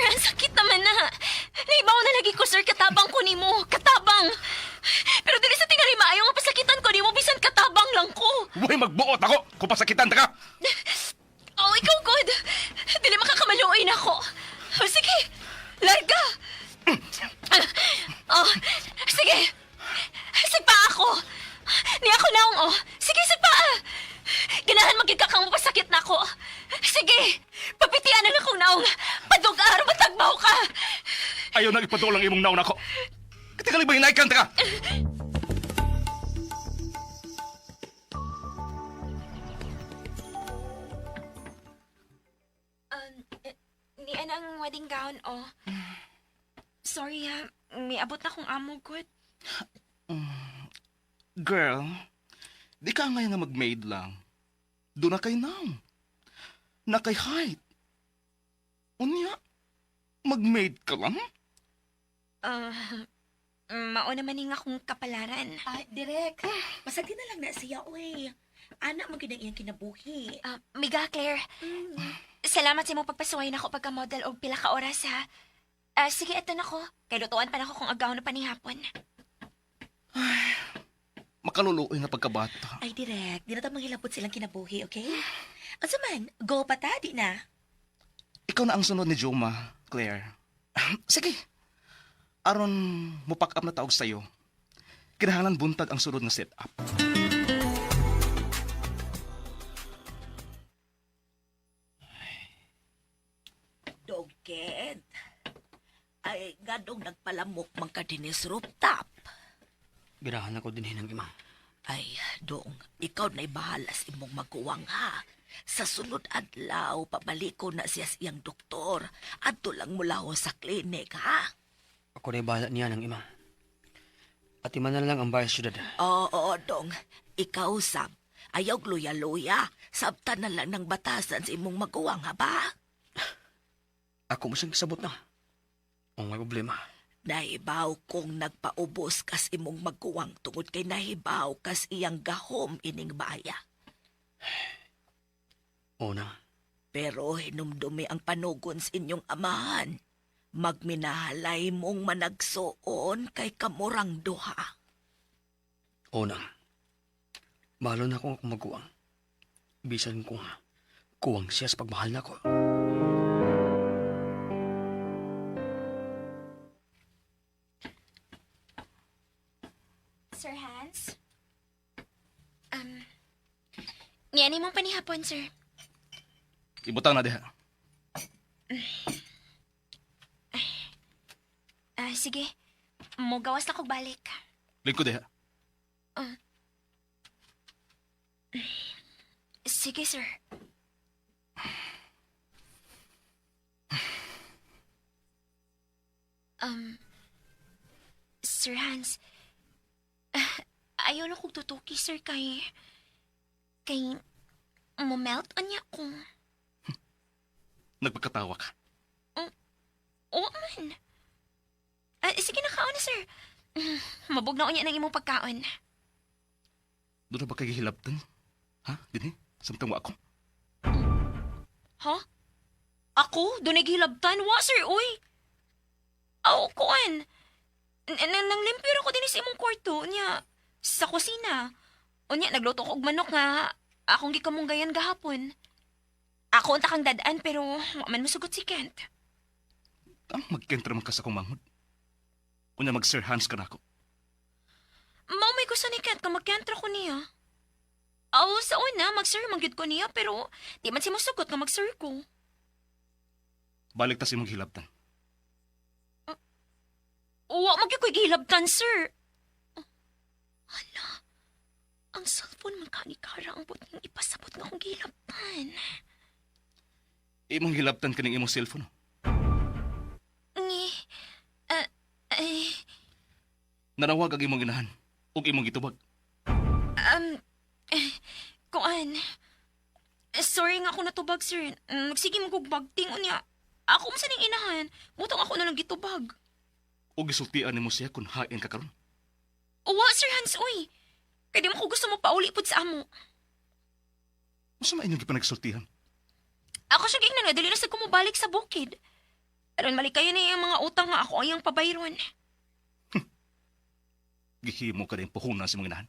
Hans, sakit naman na. Naibaw na lagi ko, sir, katabang ko nimo. Katabang! Pero dili sa tingali maayo nga pasakitan ko nimo, bisan katabang lang ko. Huwag magbuot ako kung pasakitan ta ka. Oh, ikaw, God. Dili makakamaluoy na ako. Oh, sige, larga. Oh, sige. Sigpa ako. Ni ako naong, oh. Sige, sigpa. Ganahan magigakang mapasakit na ako. Sige, papitian na akong naong. Padugar, matagbaw ka. Ayaw na ipatulang imong naon ako. Katingali ba hinaikan ta ka? Ni anang wedding gown, oh. Sorry, ha. May abot na akong amo, God. Girl, di ka ngayon nga mag-maid lang. Doon na kay naong. Na kay height. Unya, mag-maid ka lang? Mao naman nga akong kapalaran. Direk, masagdi na lang na siya, uy. Anak mo ginang iyang kinabuhi. Miga, Claire. Salamat sa imong pagpasuway na ako pagka-model og pila ka oras, ha. Sige, eto na ko. Kay lutuan pa na ako kung agaw na panihapon. Makaluluoy nga pagkabata. Ay, Direk, di na tayo manghilapot silang kinabuhi, okay? Ang saman, go pa ta, di na. Ikaw na ang sunod ni Joma, Claire. Sige. Aron mo pack up na taog sa'yo. Kinahanglan buntag ang sunod na setup. Dogked. Ay, gadong nagpalamok man ka din is rooftop. Girahan ako din ng ima. Ay, dong, ikaw na'y bahalas imong maguwang ha. Sa sunod adlaw, pabaliko na siya siyang doktor. Adto lang mula ho sa klinik, ha? Ako na'y bahala niya ng ima. At ima na lang ang bayas syudad. Oo, dong. Ikaw, Sab. Ayaw luya-luya. Sabta na lang ng batasan sa imong maguwang, ha ba? Ako mo siyang sabot na. O may problema. Nahibaw kong nagpaubos kas imong maguwang tungod kay nahibaw kas iyang gahom ining baya. O na. Pero hinumdumi ang panugon sa inyong amahan. Magminahalay mong managsuon kay kamurang duha. O na. Mahalo na akong maguwang. Bisan kong kuwang siya sa pagmahal na ko. Sir Hans? Ngani mong panihapon, sir. Ibutang na diha. Sige. Mugawas na kog balik. Lingko diha. Sige, sir. Sir Hans, ayaw na kong tutuki, sir, kay melt niya ko. Nagpagkatawa ka. Oo man. Sige na kaon, sir. Mabog na niya ng imong pagkaon. Doon na ba kayo hilabtan? Ha? Dini? Samtang wa ako? Ha? Ako? Doon naghilabtan? Wa, sir, uy. Aw, kuan. Nang limpyo ako din sa imong kwarto niya sa kusina. Unya, nagluto ko og manok nga akong gikamunggayan gahapon. Ako unta kang dadaan pero wa man masugot si Kent. Magkentra man ka sa kong manghod. Kunya mag-Sir Hans ka na ako. Mao may gusto ni Kent nga magkentra ko niya. Aw, sa una, mag-sir magyud ko niya pero di man siya masugot nga mag-sir ko. Balik ta si mong hilabtan. Wa magyud ko'y gihilabtan, sir. Hala, ang cellphone man ka ni Kara ang buting ipasabot nga akong gihilabtan. Imong hilabtan ka ng imong cellphone. Nanawag ang imong inahan ug imong gitubag. Kuan. Sorry nga ako natubag, sir. Sige mo kog bagting unya. Ako man sa ning inahan. Mutong ako na lang gitubag. Ug gisultian nimo siya kung hain ka karon. Uwa, Sir Hans, uy. Kaya di mo ko gusto mo pauli pod sa amo. Unsa man inyong gipanagsultihan? Ako siya gignan nga, dali na sa kumubalik sa bukid. Aron balik kayo na yung mga utang nga ako ayang pabayron. Gihimo ka din puhunan sa mga inahan.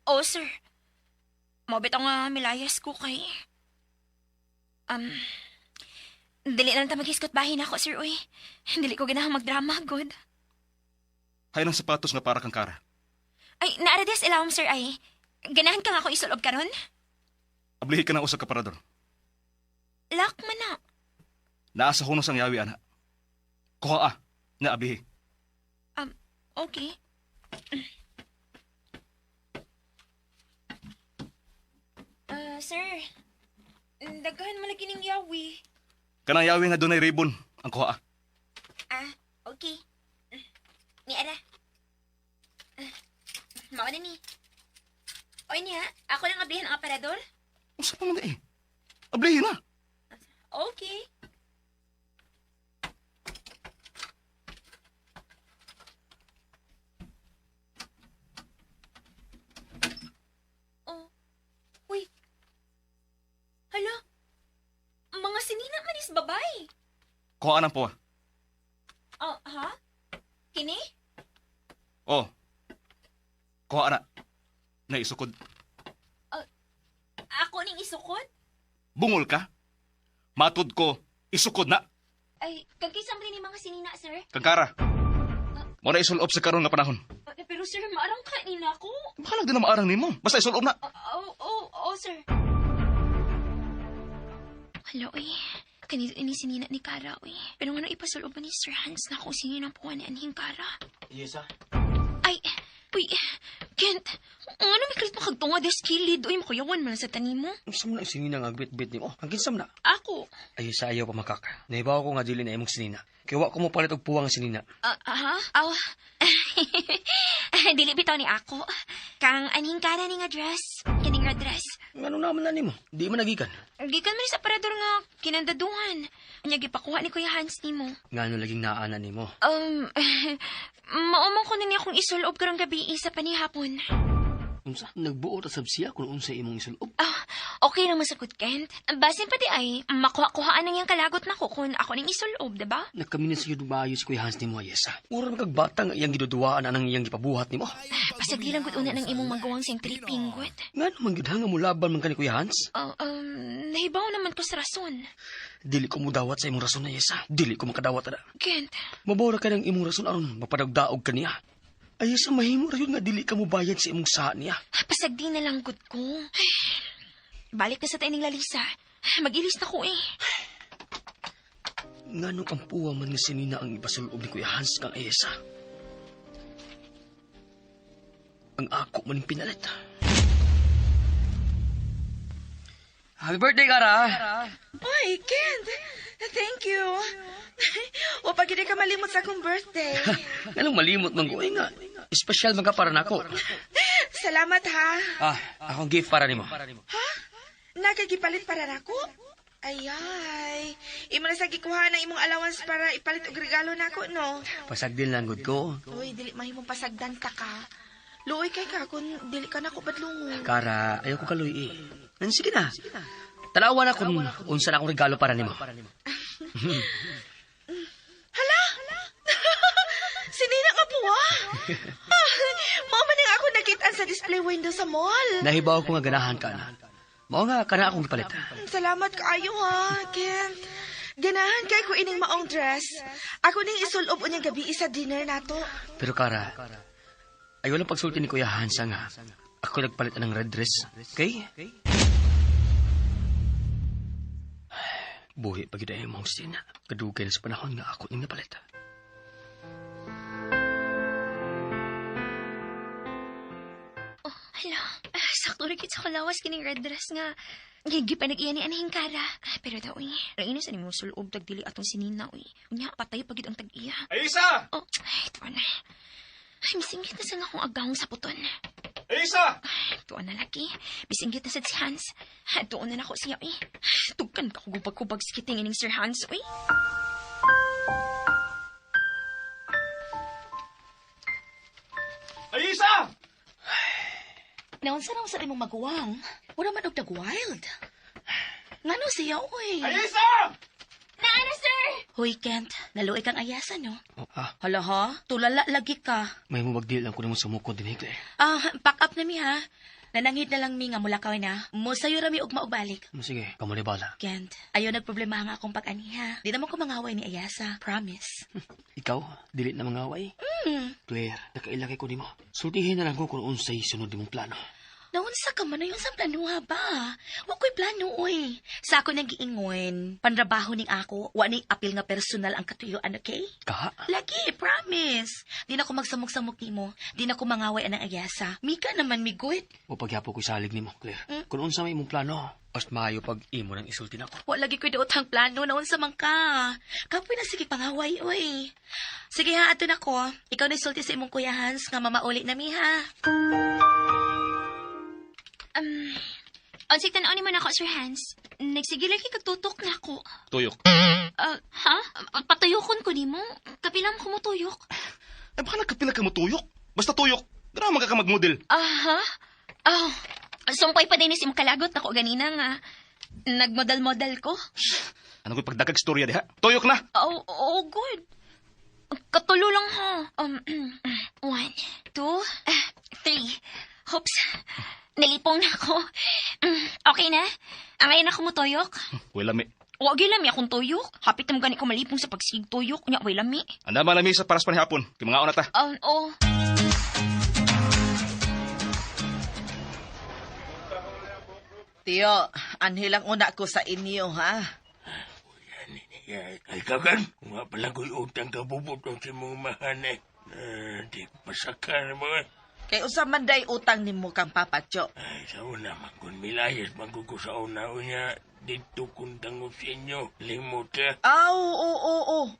Oh, sir. Mabit ang milayas ko kay... Dili na ta maghiskot bahin ako, sir, uy. Dili ko ganahang magdrama, good. Hay ng sapatos nga para kang kara. Ay, naarades ilawom, sir, ay. Ganahan ka nga ako isulob karon? Ablihi ka na usa ka parador. Lak man na. Naa sa hunos ang yawi, ana. Kuha na ablihi. Okay. Sir. Daghan malagi ning yawi. Kanang yawi nga dunay ribbon ang kuha. Okay. Ni Ara. Mao na ni. Oy niya, ako lang ablihan ang aparador? Unsa pa man eh? Ablihi na. Okay. Oh. Uy. Hala. Mga sinina manis babay. Kuha ng puwa. Ha? Kini? Oh. Kuha na. Naisukod. Ako ning isukod? Bungol ka? Matod ko, isukod na. Ay, kagkisam rin ni mga sinina, sir. Kagkara. Muna isulop sa karon nga panahon. Pero sir, maarang ka nina ako. Bahalag din na maarang nimo. Basta isulop na. Sir. Hello, uy. Kanito ini sinina ni Kara, uy. Pero nga ipasulob ni Sir Hans na kung sino ng puwan ni Anhing Kara. Yes, Ay, uy, Kent. Ano may kalit makagtunga des kilid, uy, makuyawan man sa tanim mo. Unsa man ang sinina nga bit-bit nimo? Ang kinsam na. Ako. Ayo sa ayaw pa makak. Nahibaw ko nga dili na imong sinina. Kaya wa ko mo palit og puwang sinina. Ha? Aw. Dili bitaw ni ako. Kang Anhing Kara ni nga dress. Kining nga dress. Ngano naman na nimo? Di man nagikan. Gikan man sa parador nga kinandaduhan. Anya gipakuha ni Kuya Hans nimo. Ngano laging naana nimo? Maumong ko na niya kung isulob karong gabi isa panihapon. Unsa nagbuo ta sab siya kung unsa imong isulob? Okay naman sa Kent. Basin pati ay, makuha-kuhaan nang yung kalagot na ko kung ako ning isulob, diba? Nagkaminan sa iyo maayo si Kuya Hans nimo ayesa. Ura magkagbata nga iyang giduduwaan anang iyang gipabuhat nimo. Pasagilang gud una ng imong magawang sing tripping gud. Ngano man gid nga mo laban man kani Kuya Hans? Nahibaw naman ko sa rason. Dili ko mudawat sa imong rason ayesa. Dili ko makadawat ada. Kent, Mabora ka ng imong rason aron mapadagdaog kaniya. Ayesa mahimo ra yun nga dili ka mo bayad sa imong saan niya. pasagdi na lang gud ko. Balik na sa taining lalisa. Mag-ilis na ko eh. Nganong ang puwa man nga sinina ang ipasulob ni Kuya Hans kang ayesa. Ang ako man yung pinalit. Happy birthday, Kara! Oy, Kent! Thank you. O pag hindi ka malimot sa akong birthday. Nganong malimot man ko nga. Espesyal man ka para nako. Salamat ha. Akong gift para nimo. Ha? Nakagipalit para nako? Ayay. Imo na sa gikuha na imong allowance para ipalit og regalo nako, no? Pasagdil lang gud ko. Uy, dili mahimong pasagdan ta ka. Luoy kay ka kung dili ka nako badlungon. Kara, ayaw ko kaluy eh. Sige na. Tanawa na kung unsa na akong regalo para nimo. Hala! Sinina nga po Mao man nga ako nakita sa display window sa mall. Nahibaw ko nga ganahan ka na. Mao nga kana akong gipalit. Salamat kaayo ha, Kent. Ganahan kay ko ining maong dress. Ako ning isulob unyang gabi sa dinner nato. Pero Kara, ayaw lang pagsulti ni Kuya Hansa nga. Ako nagpalit ng red dress. Okay? Buhi pag ina yung mga sina. Kadugay na sa panahon nga ako ning napalit. Hala, sakto rin sa kalawas kining red dress nga. Gigi pa nag-iya ni anihing kara. Pero daw, rain sa nimong sulob tagdili atong sinina, Unya, patay pagid ang tag-iya. Aisa! Oh, ay, tuwa na. Ay, misingit na sa nga akong agahong sa puton. Aisa! Tuwa na laki. Misingit na sa si Hans. Tuwa na ako siya, Tugkan ka kubag-kubag skiting ining Sir Hans, Aisa! Naunsa na sa imong maguwang? Wala man og wild. Ngano siya, uy? Aisa! Naana, sir! Hoy, Kent, naluoy kang ayasa, no? Ah, Hala ha? Tulala lagi ka. may mabagdil lang ko naman sumukod din, Claire. Pack up na mi ha. Nananghid na lang mi nga mula kawin ha. Mo sayo rami og maubalik. Sige, kamo ni bala. Kent, ayaw nagproblema nga akong pag-aniha. Di naman ko mangaway ni Ayasa. Promise. Ikaw, dili na mga away. Claire, nakailaki ko nimo. Sultihin na lang ko kung unsay sunod nimong plano. Naunsa ka man na yun sa planuha ba? Wa ko'y plano, oy. Sa ako nang giingon, panrabaho ning ako, wa ning apil nga personal ang katuyuan, okay? Kaha? Lagi, promise. Di na ko magsamok-samok nimo. Di na ko mangaway anang Ayasa. Mika naman, miguit. O pagyapo ko salig nimo, Claire. Kung unsa may imong plano, mas maayo pag imo nang isulti nako. Wa lagi ko'y daotang plano, naunsa man ka. Kapoy na sige pangaway, oy. Sige ha, ato na ko. Ikaw na isulti sa imong kuya Hans nga mamauli na mi, ha? Onsig tan-aw ni man ako, Sir Hans. Nagsige lagi kagtutok na ako. Tuyok. Ha? Patuyokon ko nimo. Kapilang ko mo tuyok. Ay, baka nagkapila ka mo tuyok. Basta tuyok. Drama ka mag-model. Aha? Sumpay pa din is imong kalagot ako ganina nga. Nagmodel-model ko. Ano ko'y pagdagag storya diha? Tuyok na! Oh, good. Katulo lang ha. 1, 2, 3. Hoops. Nalipong na ako. Okay na? Angayon ako mo tuyok? Way lami. Wag yung lami akong tuyok. Hapit naman gani ko malipong sa pagsigig tuyok. Nya, way lami. Anda malami sa paras panihapon. Kaya mga una ta. Oh. Tiyo, anhilang una ko sa inyo, ha? Ay, kagan, nga pala ko'y utang kabubutong si mong mahanay. Di pasaka na mga. Kay usa man day utang nimo kang papatyo. Ay, sa una, kung milayas, magkuko sa una niya, dito kung tango sa inyo, limot ka. Oo.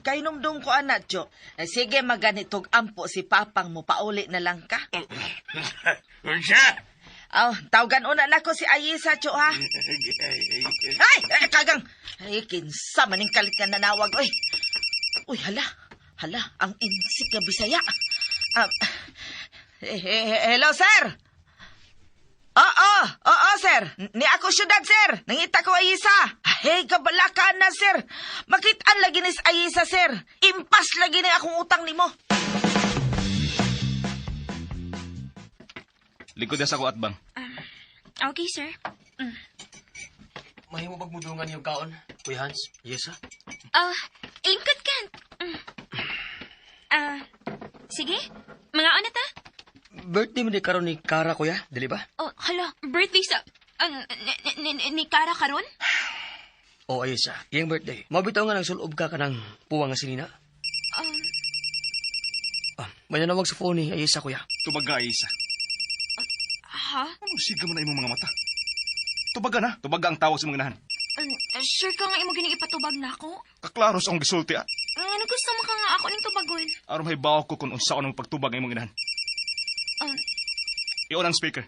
Kay numdum ko anak, Tyo. Sige, maganitog ampo si papang mo, pauli na lang ka. Unsa? Tawagan una na ko si Ayisa, Tyo, ha? Ay, kagang! Ay, kinsa maning kalit ka nanawag, oy. Uy, hala, ang insik na Bisaya. Hello, sir? Oo, sir. Ni ako syudad, sir. Nangita ko Ayisa. Hey, kabalakan na, sir. Makitaan lagi ni Ayisa, sir. Impas lagi ni akong utang nimo. Lingkod na sa ko atbang. Okay, sir. Mahimo pagmudungan yung kaon, Kuya Hans. Yes, ha? Lingkod kan. Sige. Mga ano ta? Birthday mo di karon ni Kara, Kuya. Dili ba? Oh, hala. Birthday sa... ni Kara karon? O, ayos ha. Iyang birthday. Mabitaw nga nang sulob ka ng puwang nga sinina. May nanawag sa phone ni Ayesa, Kuya. Tubaga, Ayisa. Ha? Anong siga mo na imong mga mata? Tubaga na. Tubaga ang tawag sa mga inahan. Sure ka nga imo gining ipatubag na ako? Kaklaro sa akong gisulti, ah. Ano gusto mo ka nga ako ning tubagon? Aron may bawa ko kung unsa ang pagtubag ng imong inahan. Iyon ang speaker.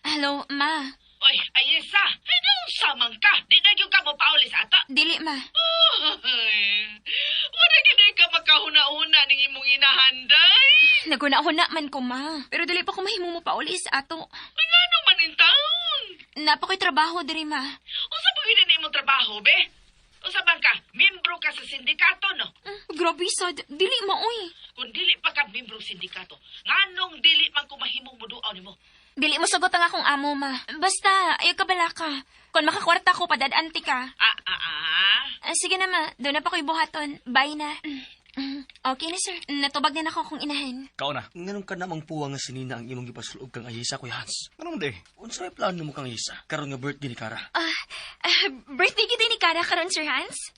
Hello, ma. Oy, Ayisa. Ano samang ka? Di na yung ka mo pauli sa ata. Dili, ma. Wala gano'y ka makahuna-una ng imong inahanday. Naguna-huna man ko, ma. Pero dili pa ko mahimo mo pauli sa ato. Ano man in taon? Napakoy trabaho diri, ma. Unsa pa gid na imong trabaho, be? Unsa bang ka? Membro ka sa sindikato, no? Grabe, sad. Dili, ma, uy. Kung dili pa ka membro sindikato, nganong dili man ko mahimong muduaw nimo? Dili mo sagot ang akong amo, ma. Basta, ayaw ka bala ka. Kung makakwarta ko, padad-anti ka. Sige na, ma. Doon na pa ko'y buhaton. Bye na. Okay na, sir. Natubag na ako kung inahin. Kao na. Nganong ka namang puwang nga sinina ang imong gipasulob kang Ayesa, Kuya Hans. Ano man, de? Unsa may plano mo kang Ayesa? Karon nga birthday ni Kara. Birthday kita ni Kara karon, Sir Hans?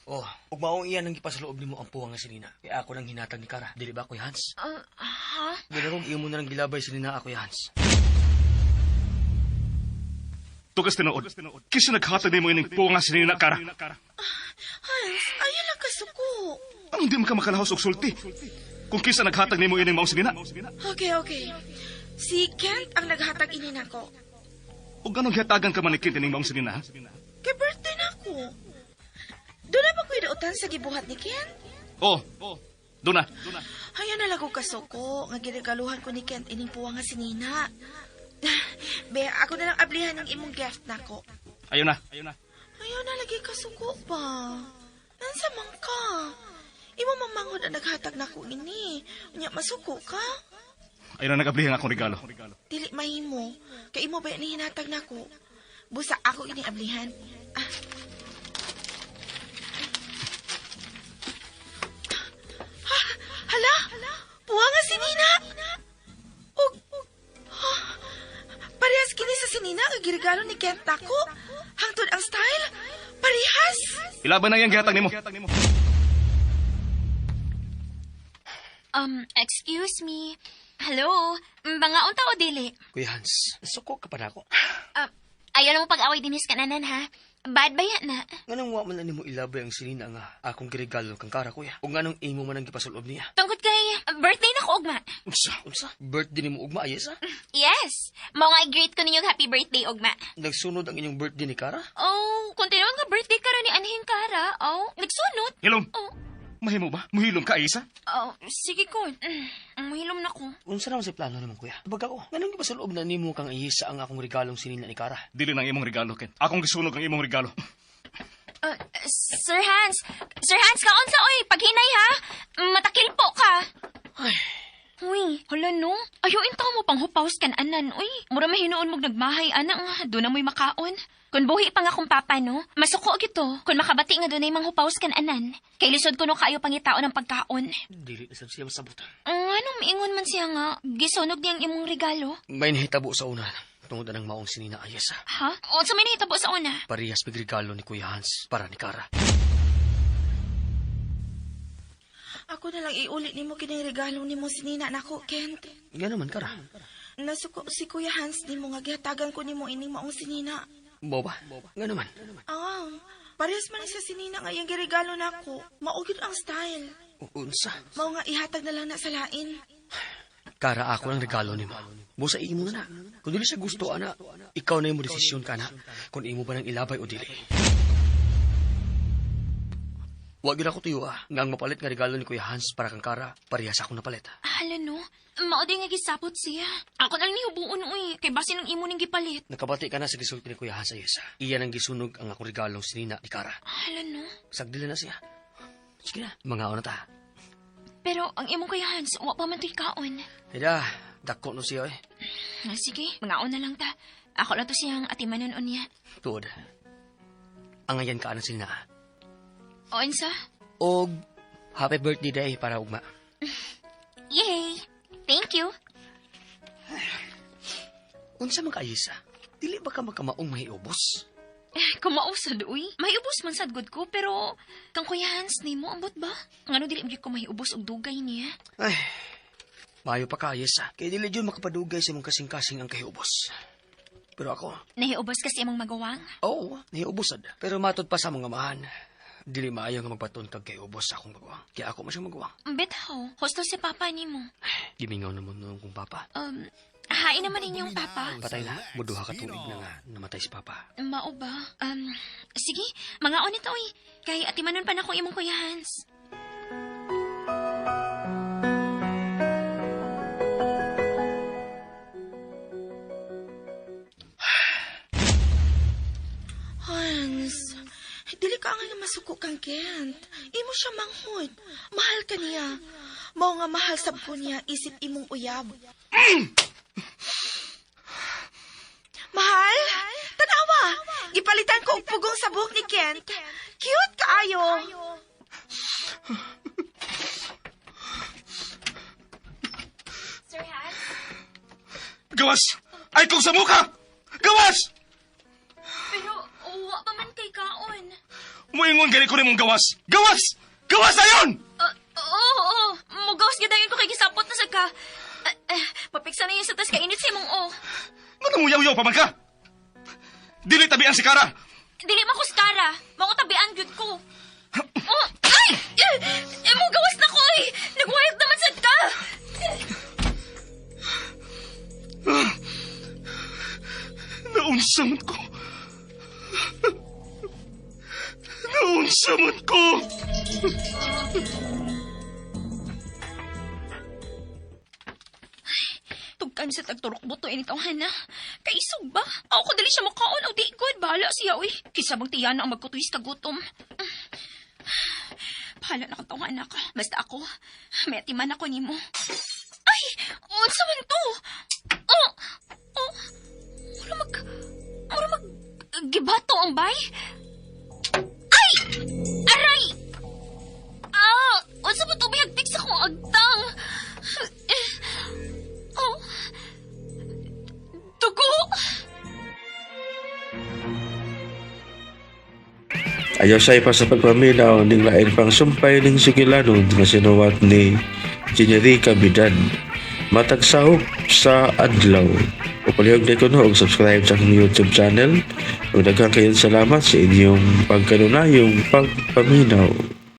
Oh, ug maong iyan ang gipasulob nimo ang puwang nga sinina. Kaya ako nang hinatag ni Kara. Dili ba, Kuya Hans? Ha? Ganarong iyo mo na lang gilabay sinina ako, Kuya Hans. Tugas tinuod. Kisa naghatag ni mo ining puwa nga sinina Kara. Hans, ayaw lang kasuko. Ang hindi man ka makalahos og sulti. Kung kisa naghatag ni mo ining maong sinina. Okay. Si Kent ang naghatag ini nako. O ganong hiyatagan ka man ni Kent ining maong sinina, ha? Kay birthday nako. Doon na pagwidautan sa gibuhat ni Kent. Oo. Doon na. Ayaw na lago kasuko. Nga ginigaluhan ko ni Kent ining puwa nga sinina. Be, ako na lang ablihan ng imong gift nako. Ayaw na. Ayaw na lagi kasuko pa. Nansa man ka? Imo mamangod ang naghatag nako ini. Unya masuko ka? Ayaw na nag-ablihan akong regalo. Dili mahimo. Kay imo ba ni hinatag nako? Busa ako ini ablihan. Hala? Puwa nga si Nina. Parehas kini sa sinina nga giregalo ni Kent nako. Hangtod ang style. Parehas. Ilaban na yung gihatag ni mo. Excuse me. Hello? Bangaon ta o dili? Kuya Hans, suko ka pa na ako. Ayaw na mo pag-away dinis kananan, ha? Bad ba yan na? Nganong wa man na nimo ilabay ang sinina nga akong giregalo kang Kara, kuya. O nganong imo man ang gipasulob niya. Tungkod kay birthday na ko, Ugma. Unsa? Birthday nimo ugma, ayes ha? Yes. Mao nga i-greet ko ninyong happy birthday, Ugma. Nagsunod ang inyong birthday ni Kara? Oh, kung tinuod nga birthday ka rin ni Anhing Kara, nagsunod. Hilom. Oh, Mahimo ba? Muhilom ka, Isa? sige ko. Mahilom na ko. Unsa naman si plano naman, kuya? Bag ako, nganong gipasulob na nimo kang ayes ang akong regalong sinina ni Kara? Dili ng imong regalo, Ken. Akong gisunog ang imong regalo. Sir Hans, kaon sa oy, paghinay ha. Matakil po ka. Ay, Uy, hala no. Ayaw intaw mo pang hupaws kan anan. Uy, mura mahinoon mong nagmahay ana nga. Doon na mo'y makaon. Kung buhi pa nga kong papa no, masuko gito. Kung makabati nga doon ay manghupaws kan anan. Kay lisod ko no kayo pangitao ng pagkaon. dili na sad siya masabutan. Anong miingon man siya nga, gisunog niyang imong regalo? May nahitabo sa una. Tungod na ng maong sinina ayes ha? Ha? O sa may nahitabo sa una? Parehas regalo ni Kuya Hans para ni Kara. Ako na lang iulit nimo kining regalo nimo si Nina nako, Kent. Nga naman, Kara. Nasuko si Kuya Hans nimo nga gihatagan ko nimo ining maong si Nina. Boba? Nga naman. Parehas man sa sinina nga yung giregalo nako. Maugid ang style. Unsa? Mao nga ihatag na lang na sa lain. Kara, ako ang regalo nimo. Busa imo na. Kung dili siya gusto, ana, ikaw na yung desisyon ka na kung imo ba nang ilabay o dili. Wag yun ako tuyo nga ang mapalit nga regalo ni Kuya Hans para kang Kara, parehas ako napalit. Hala no, maudi nga gisapot siya. Ako na lang nihubuon uy, kay basi ng imo ning gipalit. Nakabati ka na sa gisulti ni Kuya Hans ayesa. Iyan ang gisunog ang akong regalong sinina ni Kara. Hala no. Sagdila na siya. Sige na, mga na ta. Pero ang imong Kuya Hans, wa pa man to'y kaon. Hida, dako no siya eh. Sige, mangaon na lang ta. Ako lang to siyang atimanon unya. Tuod. Ang ayan ka na sinina. O insa? Og, happy birthday day para ugma. Yay! Thank you. Unsa man ka ayesa? Dili ba ka magkamaong mahiubos? Kumausad, uy. Mahiubos man sad good ko, pero kang Kuya Hans nimo ambot ba? Ngano dili gyud ko mahiubos og dugay niya? Ay, mayo pa ka ayesa. Kaya dili yun makapadugay sa mong kasing-kasing ang kahiubos. Pero ako, Nahiubos kasi imong magawang. oo, nahiubosad. Pero matod pa sa mga mahan. Dili maayo nga magpaton kag kahiubos sa akong magawang. Kaya ako masyang magawang. Bitaw, hostel si papa nimo. Gimingaw naman nung kong papa. Hain naman ninyong papa. Patay na, muduha ka tuig na nga namatay si papa. Mao ba? Sige, mga ito uy. Kay atimanon pa na ko imong Kuya Hans. Hans, dili ka nga masuko kang Kent. Imo siya manghod. Mahal ka niya. Mao nga mahal sab ko niya isip imong uyab. Mahal? Tanawa! Gipalitan ko og pugong sa buhok ni Kent. Cute kaayo. Sir Hans? Gawas! Ay kong sa mukha! Gawas! Pero, wa pa man kay kaon. Muingon gani ko rin mong gawas! Gawas! Gawas na yun! Oo. Mugawas gadayon ko kay gisapot na sa ka. Papiksa na yun sa tas kainit si mong Ano mo yaw-yaw pa man ka? Dili tabian si Kara. Dili man ko skara. Mga tabian gyud ko. Oh, ay! Imo gawas na ko eh. Nagwayag naman sad ka. Naunsa man ko. Naunsa man ko. Tugkan sa tagturok buto ini tawhan na. Kaisog ba? Ako ko dali siya makaon o di good. Bahala siya uy. Kisa bang tiyan ang magkutuis kagutom. Bahala na kang tawhan ka. Basta ako, may atiman ako nimo. Ay! Unsa man to? Oh! Oh! Mura mag... Gibato ang bay? Ay! Aray! Ah! Unsa man to bihagtik sa kong agtang? Oh! Dugo! Ayaw sa ipa sa pagpaminaw ning lain pang sumpay ning sigilanod nga sinuwat ni Jenerica Bidad. Matag sahog sa adlaw. O palihog na ko og subscribe sa aking YouTube channel. Ug daghang kayong salamat sa inyong pagkanunayong pagpaminaw.